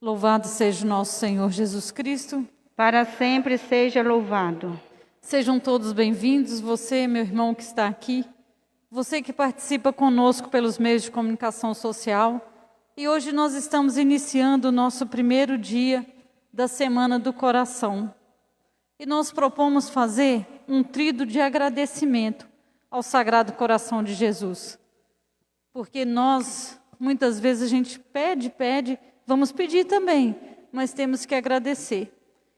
Louvado seja o nosso Senhor Jesus Cristo. Para sempre seja louvado. Sejam todos bem-vindos, você, meu irmão que está aqui, você que participa conosco pelos meios de comunicação social. E hoje nós estamos iniciando o nosso primeiro dia da Semana do Coração. E nós propomos fazer um tríduo de agradecimento ao Sagrado Coração de Jesus. Porque nós, muitas vezes a gente pede, vamos pedir também, mas temos que agradecer.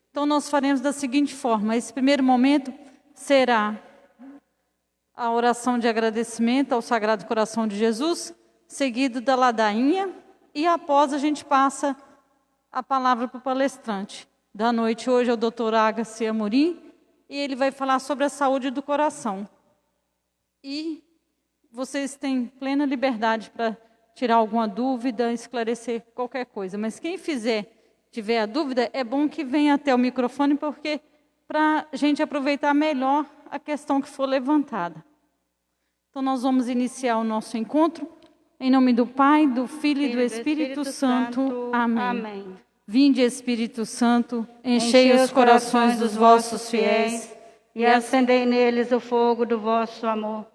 Então nós faremos da seguinte forma: esse primeiro momento será a oração de agradecimento ao Sagrado Coração de Jesus, seguido da ladainha, e após a gente passa a palavra para o palestrante da noite. Hoje é o Dr. Agassi Amorim, e ele vai falar sobre a saúde do coração. E vocês têm plena liberdade para tirar alguma dúvida, esclarecer qualquer coisa. Mas quem tiver a dúvida, é bom que venha até o microfone, porque para a gente aproveitar melhor a questão que for levantada. Então nós vamos iniciar o nosso encontro em nome do Pai, do Filho e do Espírito Santo. Amém. Vinde, Espírito Santo, enchei os corações dos vossos fiéis e acendei neles o fogo do vosso amor.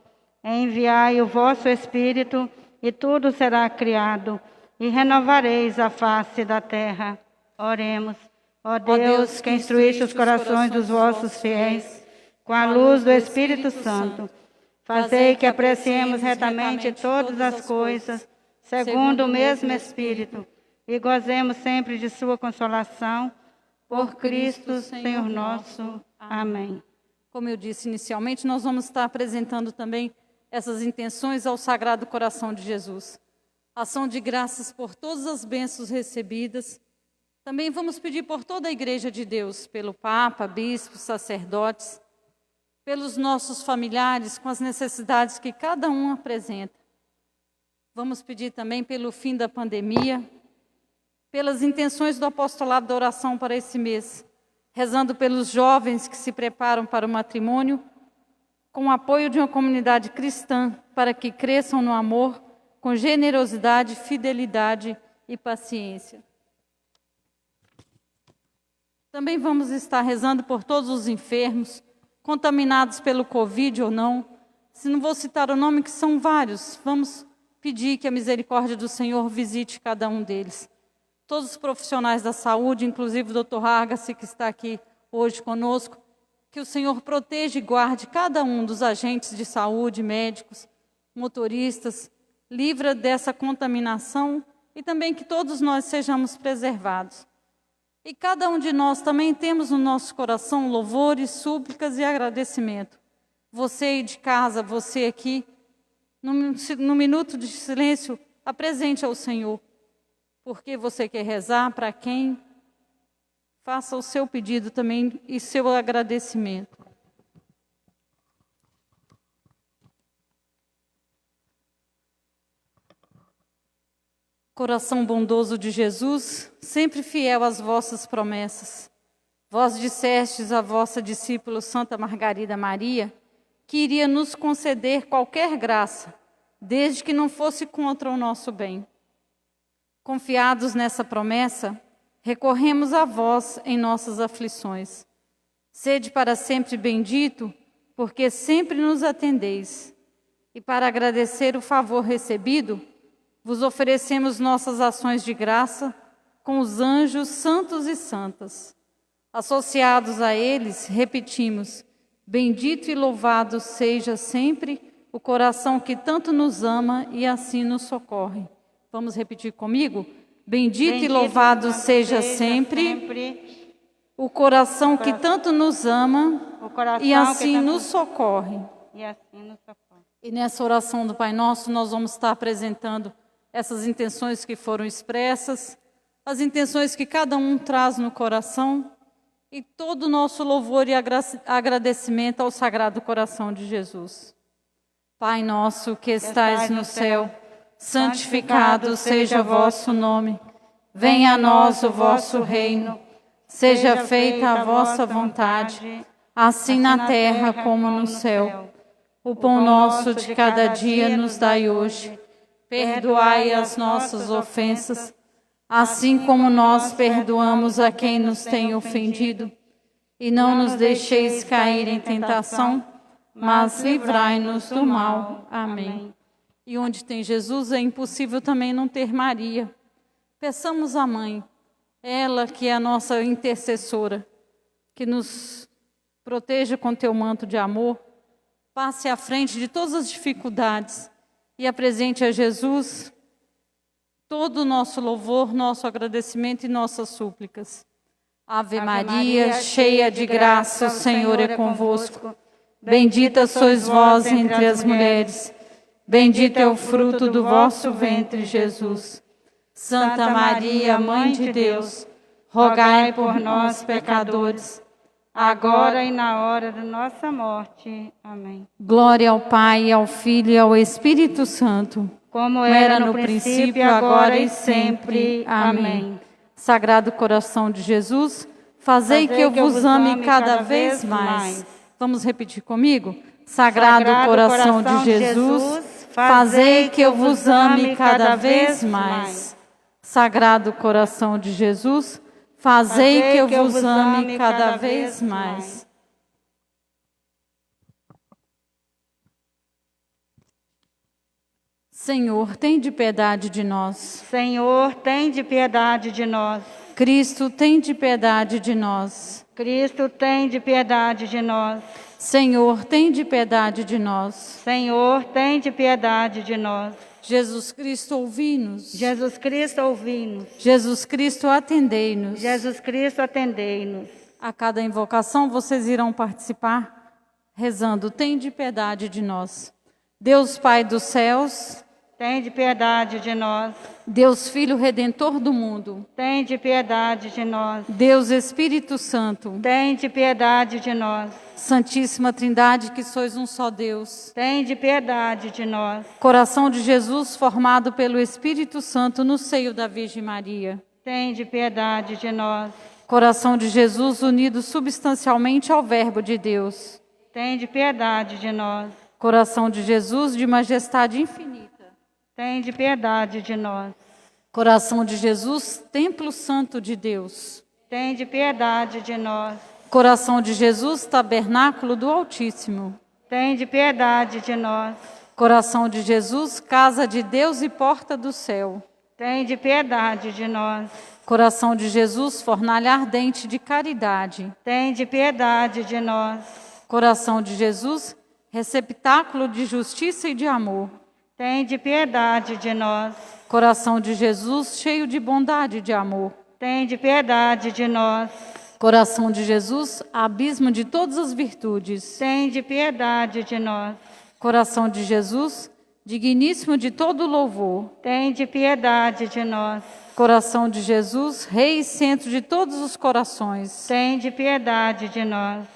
Enviai o vosso Espírito, e tudo será criado, e renovareis a face da terra. Oremos. Ó Deus, que instruíste os corações dos vossos fiéis com a luz do Espírito Santo, fazei que apreciemos retamente todas as coisas, segundo o mesmo Espírito, e gozemos sempre de sua consolação. Por Cristo, Senhor nosso. Amém. Como eu disse inicialmente, nós vamos estar apresentando também essas intenções ao Sagrado Coração de Jesus. Ação de graças por todas as bênçãos recebidas. Também vamos pedir por toda a Igreja de Deus, pelo Papa, bispos, sacerdotes, pelos nossos familiares, com as necessidades que cada um apresenta. Vamos pedir também pelo fim da pandemia, pelas intenções do apostolado da oração para esse mês, rezando pelos jovens que se preparam para o matrimônio, com o apoio de uma comunidade cristã, para que cresçam no amor, com generosidade, fidelidade e paciência. Também vamos estar rezando por todos os enfermos, contaminados pelo Covid ou não. Se não vou citar o nome, que são vários, vamos pedir que a misericórdia do Senhor visite cada um deles. Todos os profissionais da saúde, inclusive o Dr. Agassi, que está aqui hoje conosco, que o Senhor proteja e guarde cada um dos agentes de saúde, médicos, motoristas, livra dessa contaminação e também que todos nós sejamos preservados. E cada um de nós também temos no nosso coração louvores, súplicas e agradecimento. Você aí de casa, você aqui, no minuto de silêncio, apresente ao Senhor. Porque você quer rezar, para quem? Faça o seu pedido também e seu agradecimento. Coração bondoso de Jesus, sempre fiel às vossas promessas. Vós dissestes à vossa discípula Santa Margarida Maria que iria nos conceder qualquer graça, desde que não fosse contra o nosso bem. Confiados nessa promessa, recorremos a vós em nossas aflições. Sede para sempre bendito, porque sempre nos atendeis. E para agradecer o favor recebido, vos oferecemos nossas ações de graça com os anjos santos e santas. Associados a eles, repetimos: bendito e louvado seja sempre o coração que tanto nos ama e assim nos socorre. Vamos repetir comigo? Bendito e louvado seja sempre o coração que tanto nos ama e assim nos socorre. E nessa oração do Pai Nosso, nós vamos estar apresentando essas intenções que foram expressas, as intenções que cada um traz no coração e todo o nosso louvor e agradecimento ao Sagrado Coração de Jesus. Pai nosso que estais no céu, santificado seja o vosso nome. Venha a nós o vosso reino. Seja feita a vossa vontade, assim na terra como no céu. O pão nosso de cada dia nos dai hoje. Perdoai as nossas ofensas, assim como nós perdoamos a quem nos tem ofendido. E não nos deixeis cair em tentação, mas livrai-nos do mal. Amém. E onde tem Jesus, é impossível também não ter Maria. Peçamos à Mãe, ela que é a nossa intercessora, que nos proteja com teu manto de amor, passe à frente de todas as dificuldades e apresente a Jesus todo o nosso louvor, nosso agradecimento e nossas súplicas. Ave Maria, cheia de graça, o Senhor é convosco. Bendita sois vós entre as mulheres. Bendito é o fruto do vosso ventre, Jesus. Santa Maria, Mãe de Deus, rogai por nós, pecadores, agora e na hora da nossa morte. Amém. Glória ao Pai, ao Filho e ao Espírito Santo, como era no princípio, agora e sempre. Amém. Sagrado coração de Jesus, fazei que eu vos ame cada vez mais. Vamos repetir comigo? Sagrado coração de Jesus, fazei que eu vos ame cada vez mais. Sagrado coração de Jesus, fazei que eu vos ame cada vez mais. Senhor, tende piedade de nós. Senhor, tende piedade de nós. Cristo, tende piedade de nós. Cristo, tende piedade de nós. Senhor, tende piedade de nós. Senhor, tende piedade de nós. Jesus Cristo, ouvi-nos. Jesus Cristo, ouvi-nos. Jesus Cristo, atendei-nos. Jesus Cristo, atendei-nos. A cada invocação vocês irão participar rezando: tende piedade de nós. Deus Pai dos céus, tende piedade de nós. Deus Filho Redentor do mundo, tende piedade de nós. Deus Espírito Santo, tende piedade de nós. Santíssima Trindade, que sois um só Deus, tende piedade de nós. Coração de Jesus formado pelo Espírito Santo no seio da Virgem Maria, tende piedade de nós. Coração de Jesus unido substancialmente ao Verbo de Deus, tende piedade de nós. Coração de Jesus de majestade infinita, tende piedade de nós. Coração de Jesus, templo santo de Deus, tende piedade de nós. Coração de Jesus, tabernáculo do Altíssimo, tende piedade de nós. Coração de Jesus, casa de Deus e porta do céu, tende piedade de nós. Coração de Jesus, fornalha ardente de caridade, tende piedade de nós. Coração de Jesus, receptáculo de justiça e de amor, tende piedade de nós. Coração de Jesus, cheio de bondade e de amor, tende piedade de nós. Coração de Jesus, abismo de todas as virtudes, tende piedade de nós. Coração de Jesus, digníssimo de todo louvor, tende piedade de nós. Coração de Jesus, Rei e centro de todos os corações, tende piedade de nós.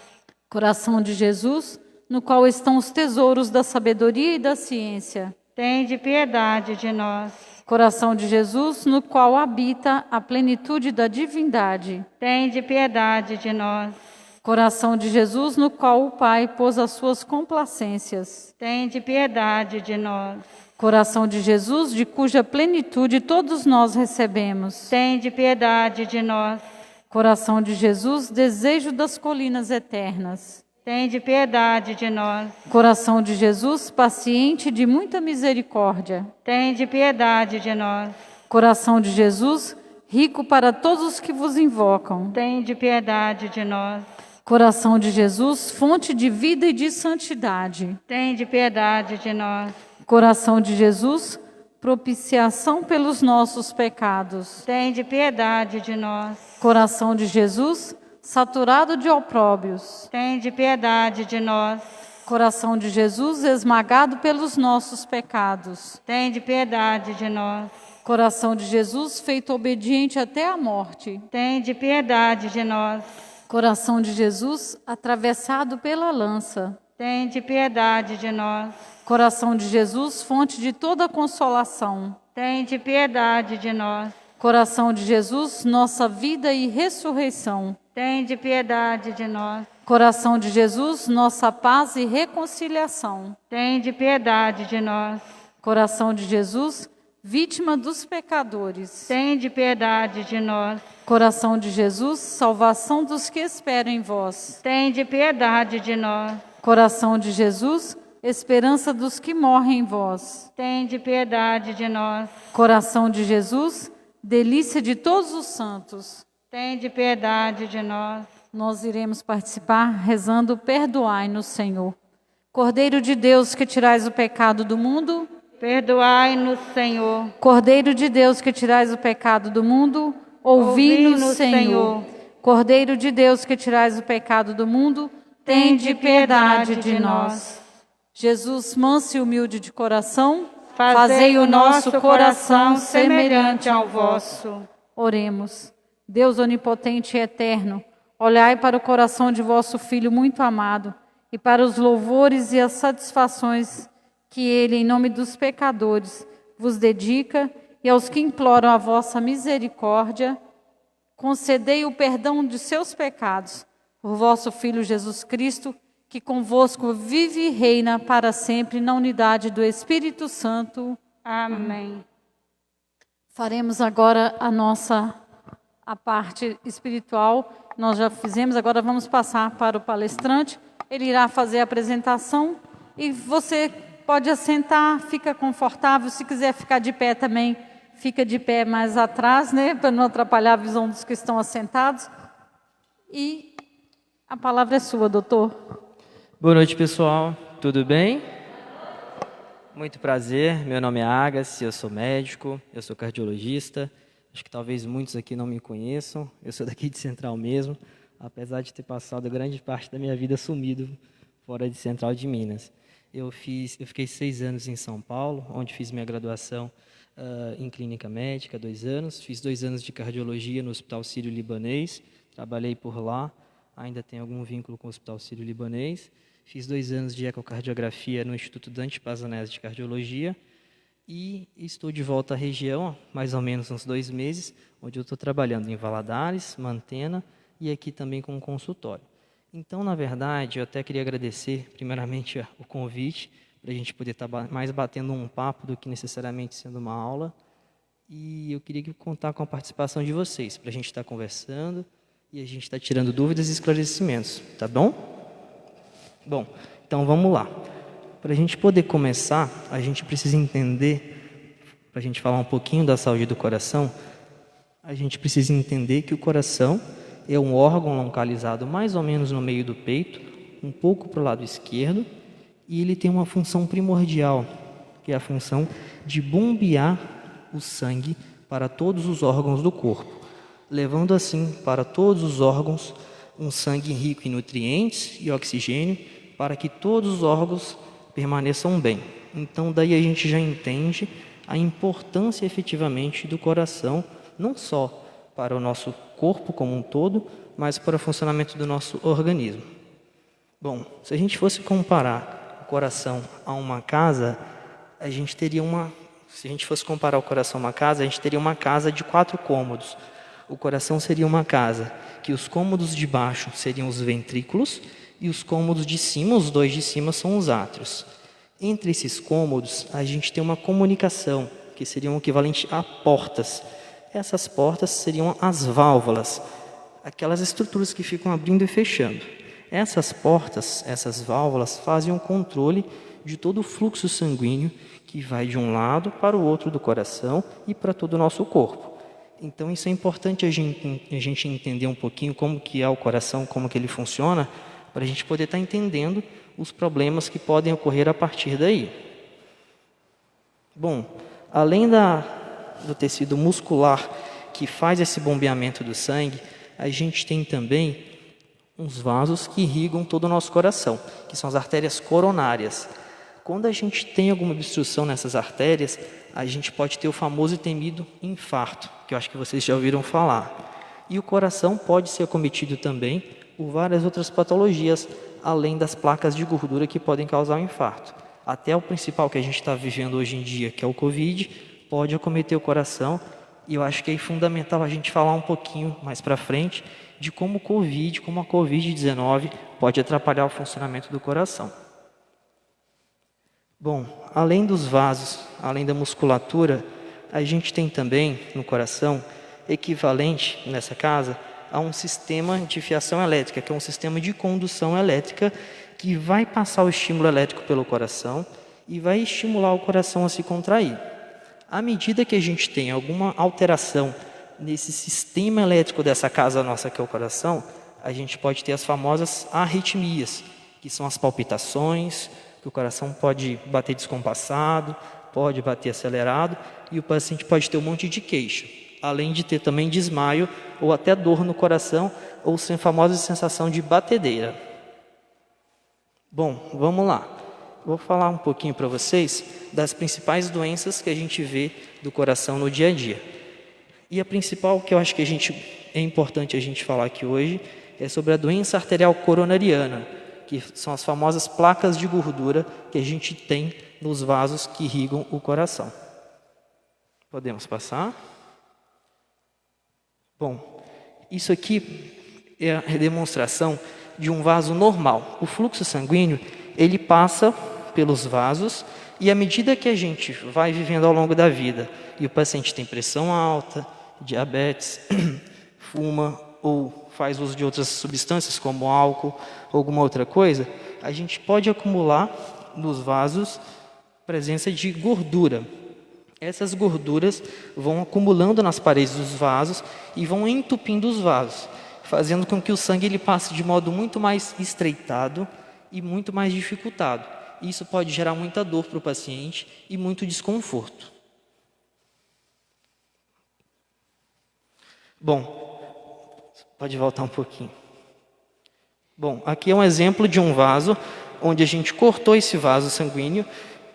Coração de Jesus, no qual estão os tesouros da sabedoria e da ciência, tende piedade de nós. Coração de Jesus, no qual habita a plenitude da divindade, tende piedade de nós. Coração de Jesus, no qual o Pai pôs as suas complacências, tende piedade de nós. Coração de Jesus, de cuja plenitude todos nós recebemos, tende piedade de nós. Coração de Jesus, desejo das colinas eternas, tende piedade de nós. Coração de Jesus, paciente de muita misericórdia, tende piedade de nós. Coração de Jesus, rico para todos os que vos invocam, tende piedade de nós. Coração de Jesus, fonte de vida e de santidade, tende piedade de nós. Coração de Jesus, propiciação pelos nossos pecados, tende piedade de nós. Coração de Jesus, saturado de opróbrios, tende piedade de nós. Coração de Jesus, esmagado pelos nossos pecados, tende piedade de nós. Coração de Jesus, feito obediente até a morte, tende piedade de nós. Coração de Jesus, atravessado pela lança, tende piedade de nós. Coração de Jesus, fonte de toda consolação, tende piedade de nós. Coração de Jesus, nossa vida e ressurreição, tende piedade de nós. Coração de Jesus, nossa paz e reconciliação, tende piedade de nós. Coração de Jesus, vítima dos pecadores. Tende piedade de nós. Coração de Jesus, salvação dos que esperam em vós. Tende piedade de nós. Coração de Jesus, esperança dos que morrem em vós. Tende piedade de nós. Coração de Jesus, delícia de todos os santos. Tende piedade de nós. Nós iremos participar rezando Perdoai-nos, Senhor. Cordeiro de Deus que tirais o pecado do mundo. Perdoai-nos, Senhor. Cordeiro de Deus que tirais o pecado do mundo. Ouvi-nos, Senhor. Cordeiro de Deus que tirais o pecado do mundo. Tende piedade de nós. Jesus, manso e humilde de coração, fazei o nosso coração semelhante ao vosso. Oremos. Deus onipotente e eterno, olhai para o coração de vosso Filho muito amado e para os louvores e as satisfações que ele, em nome dos pecadores, vos dedica e aos que imploram a vossa misericórdia, concedei o perdão de seus pecados por vosso Filho Jesus Cristo, que convosco vive e reina para sempre na unidade do Espírito Santo. Amém. Faremos agora a parte espiritual. Nós já fizemos, agora vamos passar para o palestrante. Ele irá fazer a apresentação e você pode assentar, fica confortável. Se quiser ficar de pé também, fica de pé mais atrás, né, para não atrapalhar a visão dos que estão assentados. E a palavra é sua, doutor. Boa noite, pessoal. Tudo bem? Muito prazer. Meu nome é Agassi, eu sou médico, eu sou cardiologista. Acho que talvez muitos aqui não me conheçam. Eu sou daqui de Central mesmo, apesar de ter passado grande parte da minha vida sumido fora de Central de Minas. Eu fiquei 6 anos em São Paulo, onde fiz minha graduação em clínica médica, 2 anos. Fiz 2 anos de cardiologia no Hospital Sírio-Libanês, trabalhei por lá, ainda tenho algum vínculo com o Hospital Sírio-Libanês. Fiz 2 anos de ecocardiografia no Instituto Dante Pazanese de Cardiologia e estou de volta à região há mais ou menos uns 2 meses, onde eu estou trabalhando em Valadares, Mantena e aqui também com um consultório. Então, na verdade, eu até queria agradecer, primeiramente, o convite, para a gente poder estar mais batendo um papo do que necessariamente sendo uma aula. E eu queria contar com a participação de vocês, para a gente estar conversando e a gente estar tirando dúvidas e esclarecimentos, tá bom? Bom, então vamos lá. Para a gente poder começar, a gente precisa entender, para a gente falar um pouquinho da saúde do coração, a gente precisa entender que o coração é um órgão localizado mais ou menos no meio do peito, um pouco para o lado esquerdo, e ele tem uma função primordial, que é a função de bombear o sangue para todos os órgãos do corpo, levando assim para todos os órgãos um sangue rico em nutrientes e oxigênio, para que todos os órgãos permaneçam bem. Então daí a gente já entende a importância efetivamente do coração, não só para o nosso corpo como um todo, mas para o funcionamento do nosso organismo. Bom, se a gente fosse comparar o coração a uma casa, se a gente fosse comparar o coração a uma casa, a gente teria uma casa de 4 cômodos. O coração seria uma casa que os cômodos de baixo seriam os ventrículos e os cômodos de cima, os 2 de cima, são os átrios. Entre esses cômodos, a gente tem uma comunicação, que seria um equivalente a portas. Essas portas seriam as válvulas, aquelas estruturas que ficam abrindo e fechando. Essas portas, essas válvulas, fazem um controle de todo o fluxo sanguíneo que vai de um lado para o outro do coração e para todo o nosso corpo. Então isso é importante a gente entender um pouquinho como que é o coração, como que ele funciona, para a gente poder estar entendendo os problemas que podem ocorrer a partir daí. Bom, além do tecido muscular que faz esse bombeamento do sangue, a gente tem também uns vasos que irrigam todo o nosso coração, que são as artérias coronárias. Quando a gente tem alguma obstrução nessas artérias, a gente pode ter o famoso e temido infarto, que eu acho que vocês já ouviram falar. E o coração pode ser acometido também por várias outras patologias, além das placas de gordura que podem causar o infarto. Até o principal que a gente está vivendo hoje em dia, que é o Covid, pode acometer o coração, e eu acho que é fundamental a gente falar um pouquinho mais para frente de como a Covid-19 pode atrapalhar o funcionamento do coração. Bom, além dos vasos, além da musculatura, a gente tem também no coração, equivalente nessa casa, a um sistema de fiação elétrica, que é um sistema de condução elétrica que vai passar o estímulo elétrico pelo coração e vai estimular o coração a se contrair. À medida que a gente tem alguma alteração nesse sistema elétrico dessa casa nossa que é o coração, a gente pode ter as famosas arritmias, que são as palpitações, que o coração pode bater descompassado, pode bater acelerado e o paciente pode ter um monte de queixa, além de ter também desmaio ou até dor no coração ou a famosa sensação de batedeira. Bom, vamos lá. Vou falar um pouquinho para vocês das principais doenças que a gente vê do coração no dia a dia. E a principal que eu acho que é importante a gente falar aqui hoje é sobre a doença arterial coronariana, que são as famosas placas de gordura que a gente tem nos vasos que irrigam o coração. Podemos passar? Bom, isso aqui é a demonstração de um vaso normal. O fluxo sanguíneo, ele passa pelos vasos e à medida que a gente vai vivendo ao longo da vida e o paciente tem pressão alta, diabetes, fuma ou faz uso de outras substâncias como álcool ou alguma outra coisa, a gente pode acumular nos vasos presença de gordura. Essas gorduras vão acumulando nas paredes dos vasos e vão entupindo os vasos, fazendo com que o sangue ele passe de modo muito mais estreitado e muito mais dificultado. Isso pode gerar muita dor para o paciente e muito desconforto. Bom, pode voltar um pouquinho. Bom, aqui é um exemplo de um vaso onde a gente cortou esse vaso sanguíneo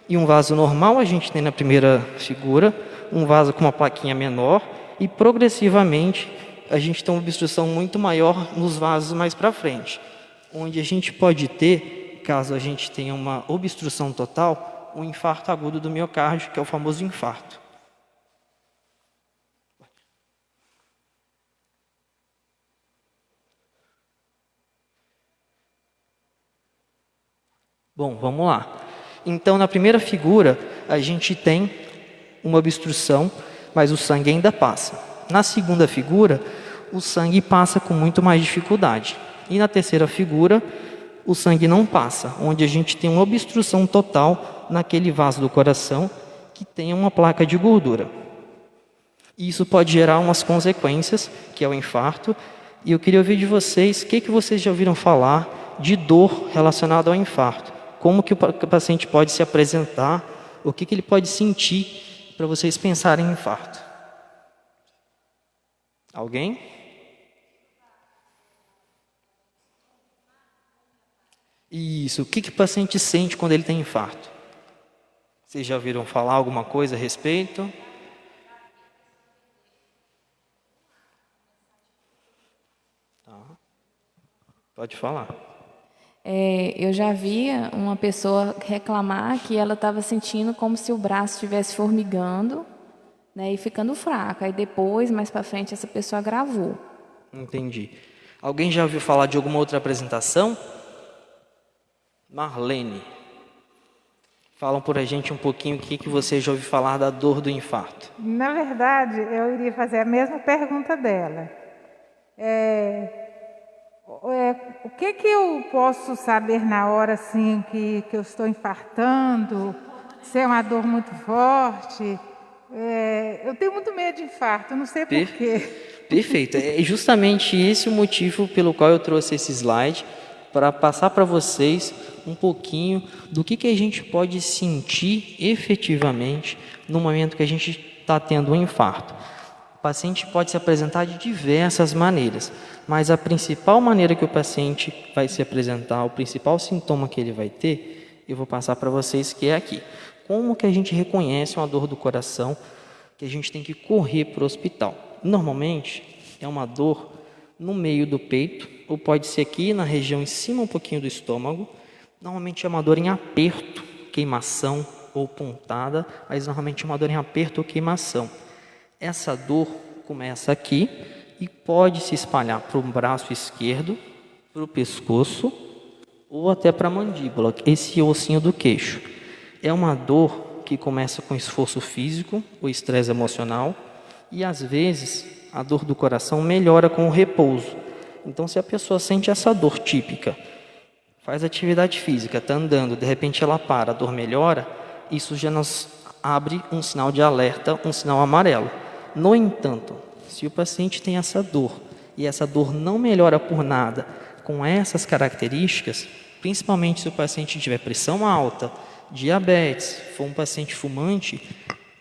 e um vaso normal a gente tem na primeira figura, um vaso com uma plaquinha menor e progressivamente a gente tem uma obstrução muito maior nos vasos mais para frente, onde a gente pode ter, caso a gente tenha uma obstrução total, um infarto agudo do miocárdio, que é o famoso infarto. Bom, vamos lá. Então, na primeira figura, a gente tem uma obstrução, mas o sangue ainda passa. Na segunda figura, o sangue passa com muito mais dificuldade. E na terceira figura, o sangue não passa, onde a gente tem uma obstrução total naquele vaso do coração que tem uma placa de gordura. E isso pode gerar umas consequências, que é o infarto. E eu queria ouvir de vocês, o que vocês já ouviram falar de dor relacionada ao infarto? Como que o paciente pode se apresentar? O que ele pode sentir para vocês pensarem em infarto? Alguém? Isso. O que o paciente sente quando ele tem infarto? Vocês já ouviram falar alguma coisa a respeito? Tá. Pode falar. Eu já vi uma pessoa reclamar que ela estava sentindo como se o braço estivesse formigando, né, e ficando fraco. Aí depois, mais para frente, essa pessoa agravou. Entendi. Alguém já ouviu falar de alguma outra apresentação? Marlene. Falam por a gente um pouquinho o que você já ouviu falar da dor do infarto. Na verdade, eu iria fazer a mesma pergunta dela. O que eu posso saber na hora assim que eu estou infartando? Se é uma dor muito forte? Eu tenho muito medo de infarto, não sei porquê. Perfeito. É justamente esse o motivo pelo qual eu trouxe esse slide, para passar para vocês um pouquinho do que a gente pode sentir efetivamente no momento que a gente está tendo um infarto. O paciente pode se apresentar de diversas maneiras, mas a principal maneira que o paciente vai se apresentar, o principal sintoma que ele vai ter, eu vou passar para vocês, que é aqui. Como que a gente reconhece uma dor do coração que a gente tem que correr para o hospital? Normalmente é uma dor no meio do peito, ou pode ser aqui na região em cima um pouquinho do estômago. Normalmente é uma dor em aperto, queimação ou pontada, mas normalmente é uma dor em aperto ou queimação. Essa dor começa aqui e pode se espalhar para o braço esquerdo, para o pescoço ou até para a mandíbula, esse ossinho do queixo. É uma dor que começa com esforço físico ou estresse emocional, e às vezes a dor do coração melhora com o repouso. Então, se a pessoa sente essa dor típica, faz atividade física, está andando, de repente ela para, a dor melhora, isso já nos abre um sinal de alerta, um sinal amarelo. No entanto, se o paciente tem essa dor e essa dor não melhora por nada com essas características, principalmente se o paciente tiver pressão alta, diabetes, for um paciente fumante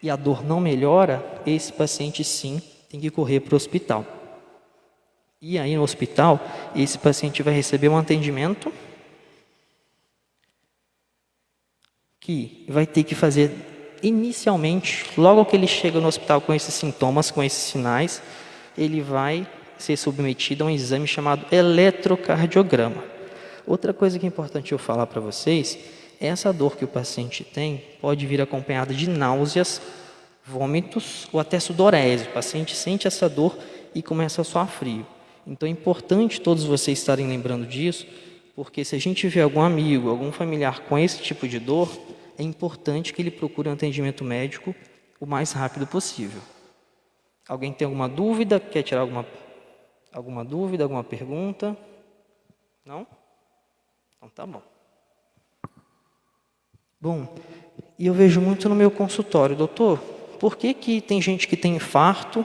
e a dor não melhora, esse paciente sim tem que correr para o hospital. E aí no hospital, esse paciente vai receber um atendimento que vai ter que fazer inicialmente, logo que ele chega no hospital com esses sintomas, com esses sinais, ele vai ser submetido a um exame chamado eletrocardiograma. Outra coisa que é importante eu falar para vocês, essa dor que o paciente tem pode vir acompanhada de náuseas, vômitos ou até sudorese. O paciente sente essa dor e começa a suar frio. Então é importante todos vocês estarem lembrando disso, porque se a gente vê algum amigo, algum familiar com esse tipo de dor, é importante que ele procure um atendimento médico o mais rápido possível. Alguém tem alguma dúvida? Quer tirar alguma dúvida, alguma pergunta? Não? Então tá bom. Bom, e eu vejo muito no meu consultório, doutor, por que tem gente que tem infarto,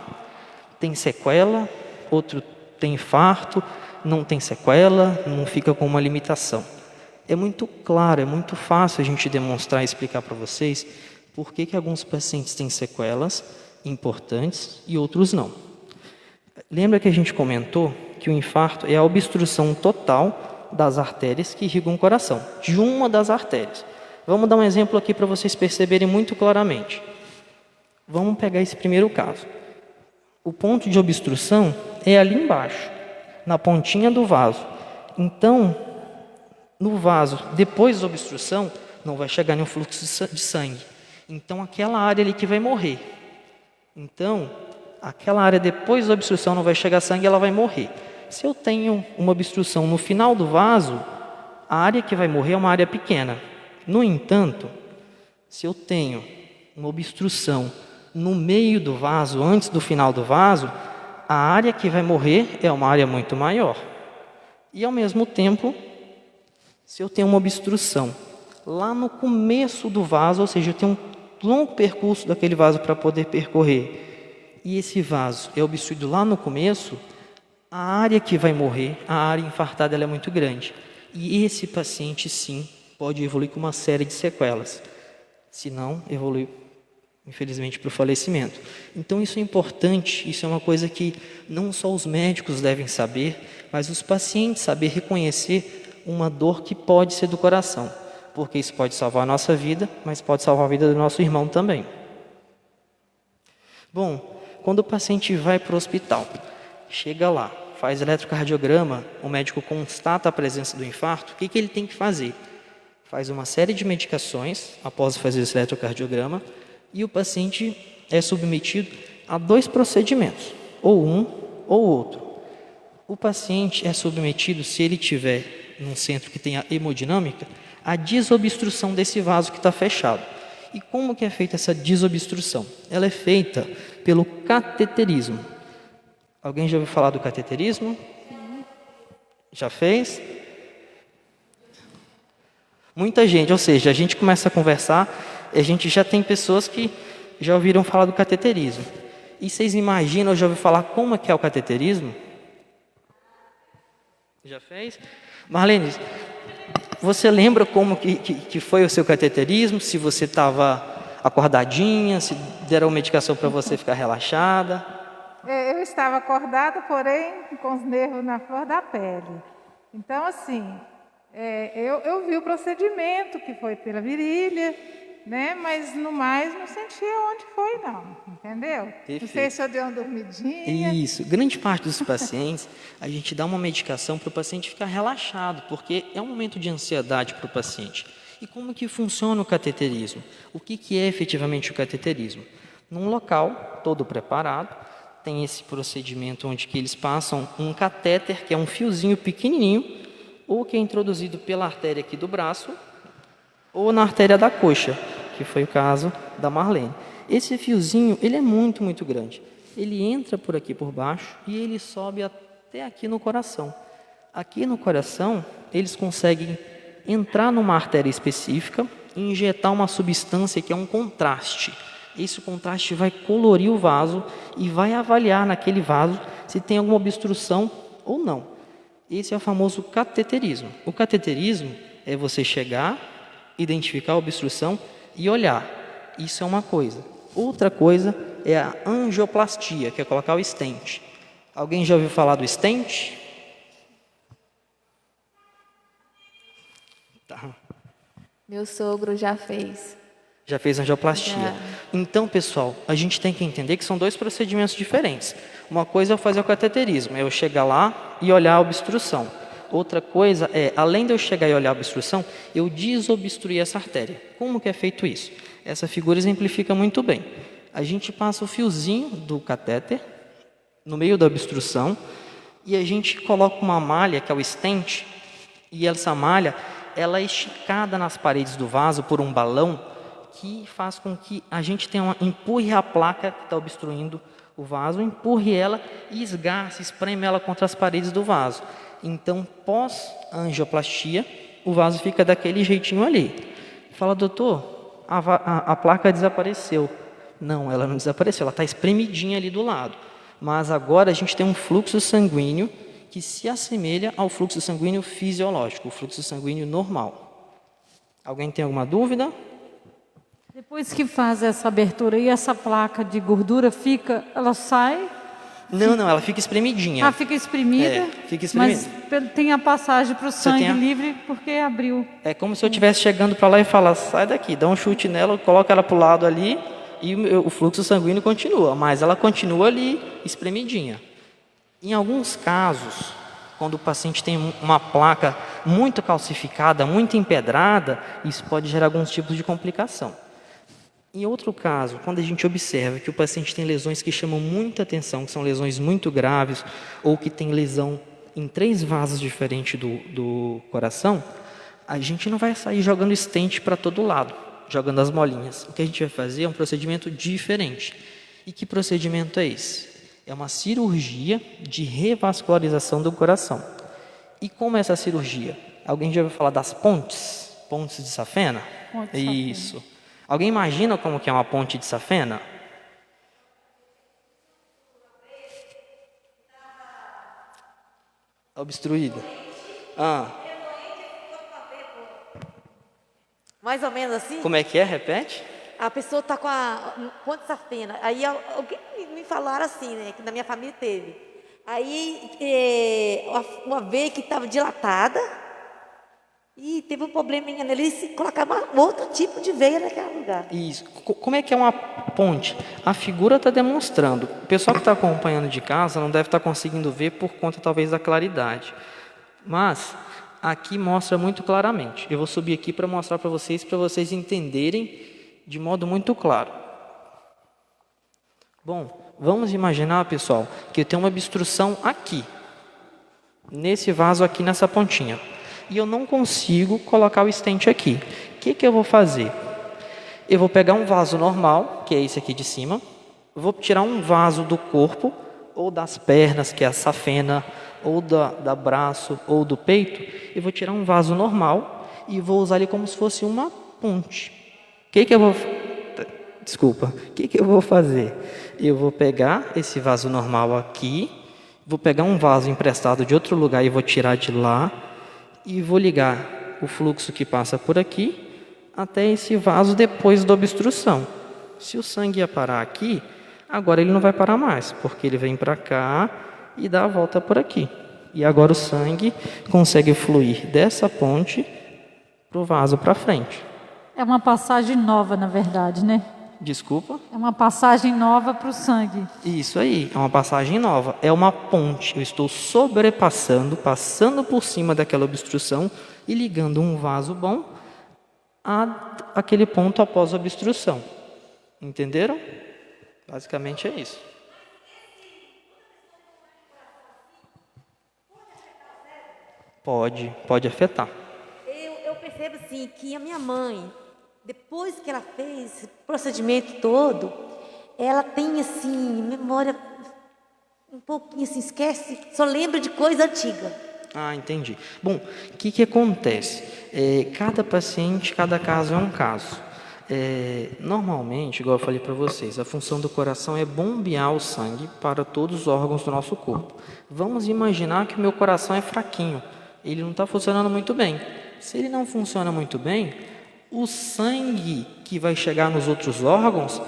tem sequela, outro tem infarto, não tem sequela, não fica com uma limitação? É muito claro, é muito fácil a gente demonstrar e explicar para vocês por que alguns pacientes têm sequelas importantes e outros não. Lembra que a gente comentou que o infarto é a obstrução total das artérias que irrigam o coração, de uma das artérias. Vamos dar um exemplo aqui para vocês perceberem muito claramente. Vamos pegar esse primeiro caso. O ponto de obstrução é ali embaixo, na pontinha do vaso. Então, no vaso, depois da obstrução, não vai chegar nenhum fluxo de sangue. Então, aquela área ali que vai morrer. Então, aquela área depois da obstrução não vai chegar sangue, ela vai morrer. Se eu tenho uma obstrução no final do vaso, a área que vai morrer é uma área pequena. No entanto, se eu tenho uma obstrução no meio do vaso, antes do final do vaso, a área que vai morrer é uma área muito maior. E ao mesmo tempo, se eu tenho uma obstrução lá no começo do vaso, ou seja, eu tenho um longo percurso daquele vaso para poder percorrer, e esse vaso é obstruído lá no começo, a área que vai morrer, a área infartada, ela é muito grande. E esse paciente, sim, pode evoluir com uma série de sequelas. Se não, evolui, infelizmente, para o falecimento. Então, isso é importante, isso é uma coisa que não só os médicos devem saber, mas os pacientes saber reconhecer uma dor que pode ser do coração, porque isso pode salvar a nossa vida, mas pode salvar a vida do nosso irmão também. Bom, quando o paciente vai para o hospital, chega lá, faz eletrocardiograma, o médico constata a presença do infarto, o que ele tem que fazer? Faz uma série de medicações após fazer esse eletrocardiograma e o paciente é submetido a 2 procedimentos, ou um ou outro. O paciente é submetido, se ele tiver num centro que tenha hemodinâmica, à desobstrução desse vaso que está fechado. E como que é feita essa desobstrução? Ela é feita pelo cateterismo. Alguém já ouviu falar do cateterismo? Já fez? Muita gente, ou seja, a gente começa a conversar, a gente já tem pessoas que já ouviram falar do cateterismo. E vocês imaginam, já ouviram falar como é que é o cateterismo? Já fez? Marlene, você lembra como que foi o seu cateterismo? Se você estava acordadinha, se deram medicação para você ficar relaxada? Eu estava acordada, porém com os nervos na flor da pele. Então, assim, eu vi o procedimento que foi pela virilha, né? Mas no mais não sentia onde foi, não, entendeu? Perfeito. Não sei se eu dei uma dormidinha. Isso, grande parte dos pacientes, a gente dá uma medicação para o paciente ficar relaxado, porque é um momento de ansiedade para o paciente. E como que funciona o cateterismo? O que é efetivamente o cateterismo? Num local todo preparado, tem esse procedimento onde que eles passam um catéter, que é um fiozinho pequenininho, ou que é introduzido pela artéria aqui do braço, ou na artéria da coxa. que foi o caso da Marlene. Esse fiozinho, ele é muito, muito grande. Ele entra por aqui por baixo e ele sobe até aqui no coração. Aqui no coração, eles conseguem entrar numa artéria específica e injetar uma substância que é um contraste. Esse contraste vai colorir o vaso e vai avaliar naquele vaso se tem alguma obstrução ou não. Esse é o famoso cateterismo. O cateterismo é você chegar, identificar a obstrução e olhar. Isso é uma coisa. Outra coisa é a angioplastia, que é colocar o stent. Alguém já ouviu falar do stent? Tá. Meu sogro já fez. Já fez angioplastia. Já. Então, pessoal, a gente tem que entender que são dois procedimentos diferentes. Uma coisa é eu fazer o cateterismo, é eu chegar lá e olhar a obstrução. Outra coisa é, além de eu chegar e olhar a obstrução, eu desobstruir essa artéria. Como que é feito isso? Essa figura exemplifica muito bem. A gente passa o fiozinho do catéter no meio da obstrução e a gente coloca uma malha, que é o stent, e essa malha, ela é esticada nas paredes do vaso por um balão que faz com que a gente empurre a placa que está obstruindo o vaso, empurre ela e esgarce, espreme ela contra as paredes do vaso. Então, pós-angioplastia, o vaso fica daquele jeitinho ali. Fala, doutor, a placa desapareceu. Não, ela não desapareceu, ela está espremidinha ali do lado. Mas agora a gente tem um fluxo sanguíneo que se assemelha ao fluxo sanguíneo fisiológico, o fluxo sanguíneo normal. Alguém tem alguma dúvida? Depois que faz essa abertura e essa placa de gordura ela sai? Não, ela fica espremidinha. Ah, fica espremida? É, fica espremida. Mas tem a passagem para o sangue livre porque abriu. É como se eu estivesse chegando para lá e falar, sai daqui, dá um chute nela, coloca ela para o lado ali e o fluxo sanguíneo continua, mas ela continua ali espremidinha. Em alguns casos, quando o paciente tem uma placa muito calcificada, muito empedrada, isso pode gerar alguns tipos de complicação. Em outro caso, quando a gente observa que o paciente tem lesões que chamam muita atenção, que são lesões muito graves, ou que tem lesão em 3 vasos diferentes do coração, a gente não vai sair jogando stent para todo lado, jogando as molinhas. O que a gente vai fazer é um procedimento diferente. E que procedimento é esse? É uma cirurgia de revascularização do coração. E como é essa cirurgia? Alguém já ouviu falar das pontes? Pontes de safena? Ponte de safena. Isso. Alguém imagina como que é uma ponte de safena? Obstruída. Mais ou menos assim? Como é que é? Repete. A pessoa está com a ponte de safena. Aí alguém me falaram assim, né? Que na minha família teve. Aí uma veia que estava dilatada e teve um probleminha nele. Eles colocavam outro tipo de veia naquele lugar. Isso. Como é que é uma ponte? A figura está demonstrando. O pessoal que está acompanhando de casa não deve estar conseguindo ver por conta talvez da claridade. Mas aqui mostra muito claramente. Eu vou subir aqui para mostrar para vocês entenderem de modo muito claro. Bom, vamos imaginar, pessoal, que eu tenho uma obstrução aqui, nesse vaso aqui, nessa pontinha. E eu não consigo colocar o stent aqui. O que eu vou fazer? Eu vou pegar um vaso normal, que é esse aqui de cima, vou tirar um vaso do corpo, ou das pernas, que é a safena, ou da braço, ou do peito, e vou tirar um vaso normal e vou usar ele como se fosse uma ponte. O que eu vou... Desculpa. O que eu vou fazer? Eu vou pegar esse vaso normal aqui, vou pegar um vaso emprestado de outro lugar e vou tirar de lá, e vou ligar o fluxo que passa por aqui até esse vaso depois da obstrução. Se o sangue ia parar aqui, agora ele não vai parar mais, porque ele vem para cá e dá a volta por aqui. E agora o sangue consegue fluir dessa ponte para o vaso para frente. É uma passagem nova, na verdade, né? Desculpa? É uma passagem nova para o sangue. Isso aí, é uma passagem nova, é uma ponte. Eu estou sobrepassando, passando por cima daquela obstrução e ligando um vaso bom àquele ponto após a obstrução. Entenderam? Basicamente é isso. Pode afetar. Eu percebo assim que a minha mãe, depois que ela fez esse procedimento todo, ela tem, assim, memória um pouquinho, assim, esquece, só lembra de coisa antiga. Ah, entendi. Bom, o que acontece? Cada paciente, cada caso é um caso. Normalmente, igual eu falei para vocês, a função do coração é bombear o sangue para todos os órgãos do nosso corpo. Vamos imaginar que o meu coração é fraquinho, ele não está funcionando muito bem. Se ele não funciona muito bem, o sangue que vai chegar nos outros órgãos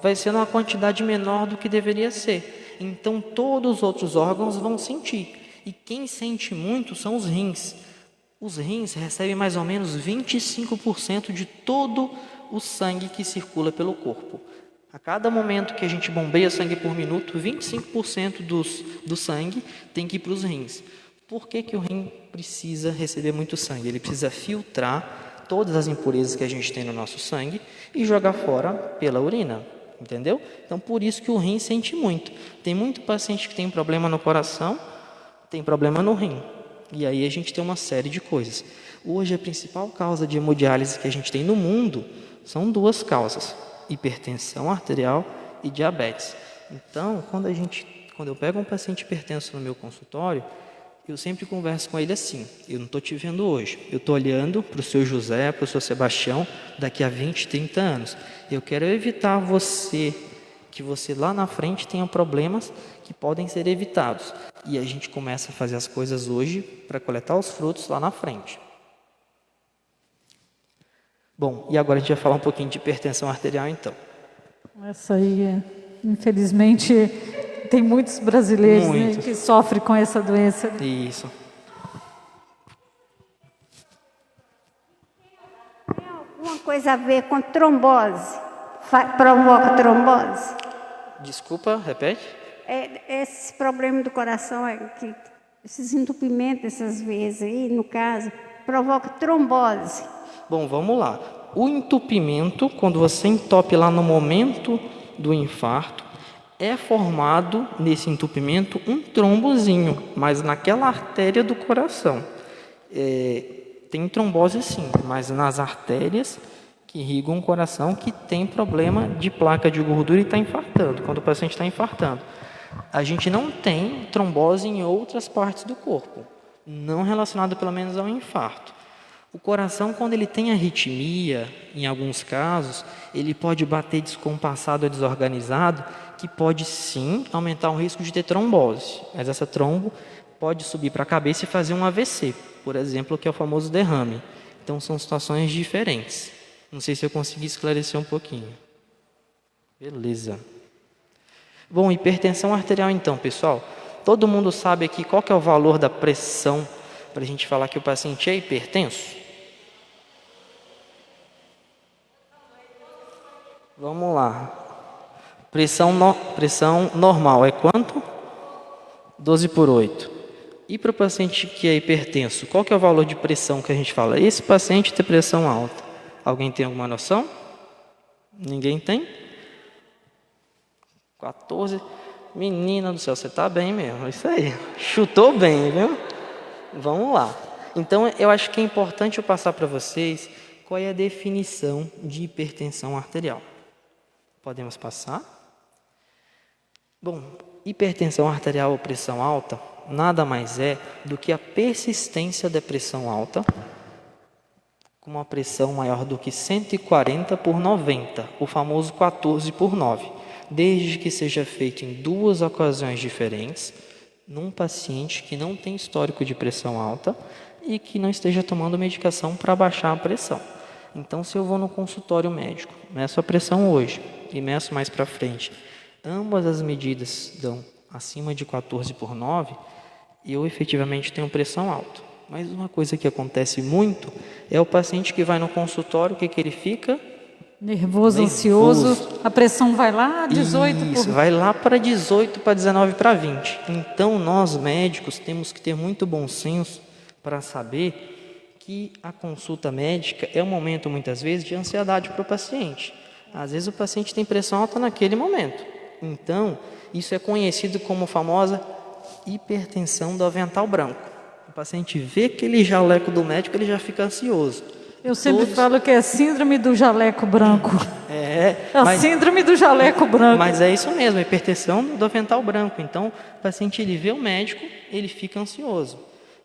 vai ser uma quantidade menor do que deveria ser. Então, todos os outros órgãos vão sentir. E quem sente muito são os rins. Os rins recebem mais ou menos 25% de todo o sangue que circula pelo corpo. A cada momento que a gente bombeia sangue por minuto, 25% do sangue tem que ir para os rins. Por que o rim precisa receber muito sangue? Ele precisa filtrar todas as impurezas que a gente tem no nosso sangue e jogar fora pela urina. Entendeu? Então, por isso que o rim sente muito. Tem muito paciente que tem problema no coração, tem problema no rim. E aí a gente tem uma série de coisas. Hoje, a principal causa de hemodiálise que a gente tem no mundo são duas causas: hipertensão arterial e diabetes. Então, quando eu pego um paciente hipertenso no meu consultório, eu sempre converso com ele assim: eu não estou te vendo hoje, eu estou olhando para o seu José, para o seu Sebastião, daqui a 20, 30 anos. Eu quero evitar que você lá na frente tenha problemas que podem ser evitados. E a gente começa a fazer as coisas hoje para coletar os frutos lá na frente. Bom, e agora a gente vai falar um pouquinho de hipertensão arterial então. Essa aí, infelizmente, tem muitos brasileiros, né, que sofrem com essa doença. Isso. Tem alguma coisa a ver com trombose? Provoca trombose? Desculpa, repete. Esse problema do coração, esses entupimentos, essas vezes aí, no caso, provoca trombose. Bom, vamos lá. O entupimento, quando você entope lá no momento do infarto, é formado nesse entupimento um trombozinho, mas naquela artéria do coração. Tem trombose sim, mas nas artérias que irrigam o coração que tem problema de placa de gordura e está infartando, quando o paciente está infartando. A gente não tem trombose em outras partes do corpo, não relacionado pelo menos ao infarto. O coração, quando ele tem arritmia, em alguns casos, ele pode bater descompassado ou desorganizado, que pode sim aumentar o risco de ter trombose. Mas essa trombo pode subir para a cabeça e fazer um AVC, por exemplo, que é o famoso derrame. Então são situações diferentes. Não sei se eu consegui esclarecer um pouquinho. Beleza. Bom, hipertensão arterial então, pessoal. Todo mundo sabe aqui qual que é o valor da pressão para a gente falar que o paciente é hipertenso? Vamos lá. Pressão normal é quanto? 12/8. E para o paciente que é hipertenso, qual que é o valor de pressão que a gente fala? Esse paciente tem pressão alta. Alguém tem alguma noção? Ninguém tem? 14. Menina do céu, você está bem mesmo. Isso aí. Chutou bem, viu? Vamos lá. Então, eu acho que é importante eu passar para vocês qual é a definição de hipertensão arterial. Podemos passar? Bom, hipertensão arterial ou pressão alta nada mais é do que a persistência da pressão alta com uma pressão maior do que 140/90, o famoso 14/9, desde que seja feito em duas ocasiões diferentes, num paciente que não tem histórico de pressão alta e que não esteja tomando medicação para baixar a pressão. Então, se eu vou no consultório médico, meço a pressão hoje e meço mais para frente, ambas as medidas dão acima de 14/9, eu efetivamente tenho pressão alta. Mas uma coisa que acontece muito é o paciente que vai no consultório, o que ele fica? Nervoso, ansioso, a pressão vai lá, 18 Isso, vai lá para 18, para 19, para 20. Então, nós médicos temos que ter muito bom senso para saber que a consulta médica é um momento, muitas vezes, de ansiedade para o paciente. Às vezes, o paciente tem pressão alta naquele momento. Então, isso é conhecido como a famosa hipertensão do avental branco. O paciente vê aquele jaleco do médico, ele já fica ansioso. Eu sempre falo que é síndrome do jaleco branco. A síndrome do jaleco branco. Mas é isso mesmo, é hipertensão do avental branco. Então, o paciente, ele vê o médico, ele fica ansioso.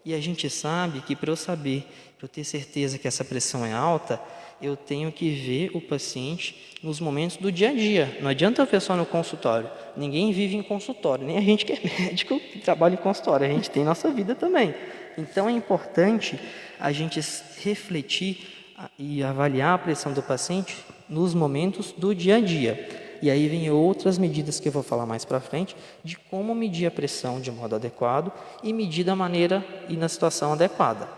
E a gente sabe que para eu ter certeza que essa pressão é alta, eu tenho que ver o paciente nos momentos do dia a dia. Não adianta eu ver só no consultório. Ninguém vive em consultório, nem a gente que é médico que trabalha em consultório. A gente tem nossa vida também. Então, é importante a gente refletir e avaliar a pressão do paciente nos momentos do dia a dia. E aí vem outras medidas que eu vou falar mais para frente, de como medir a pressão de modo adequado e medir da maneira e na situação adequada.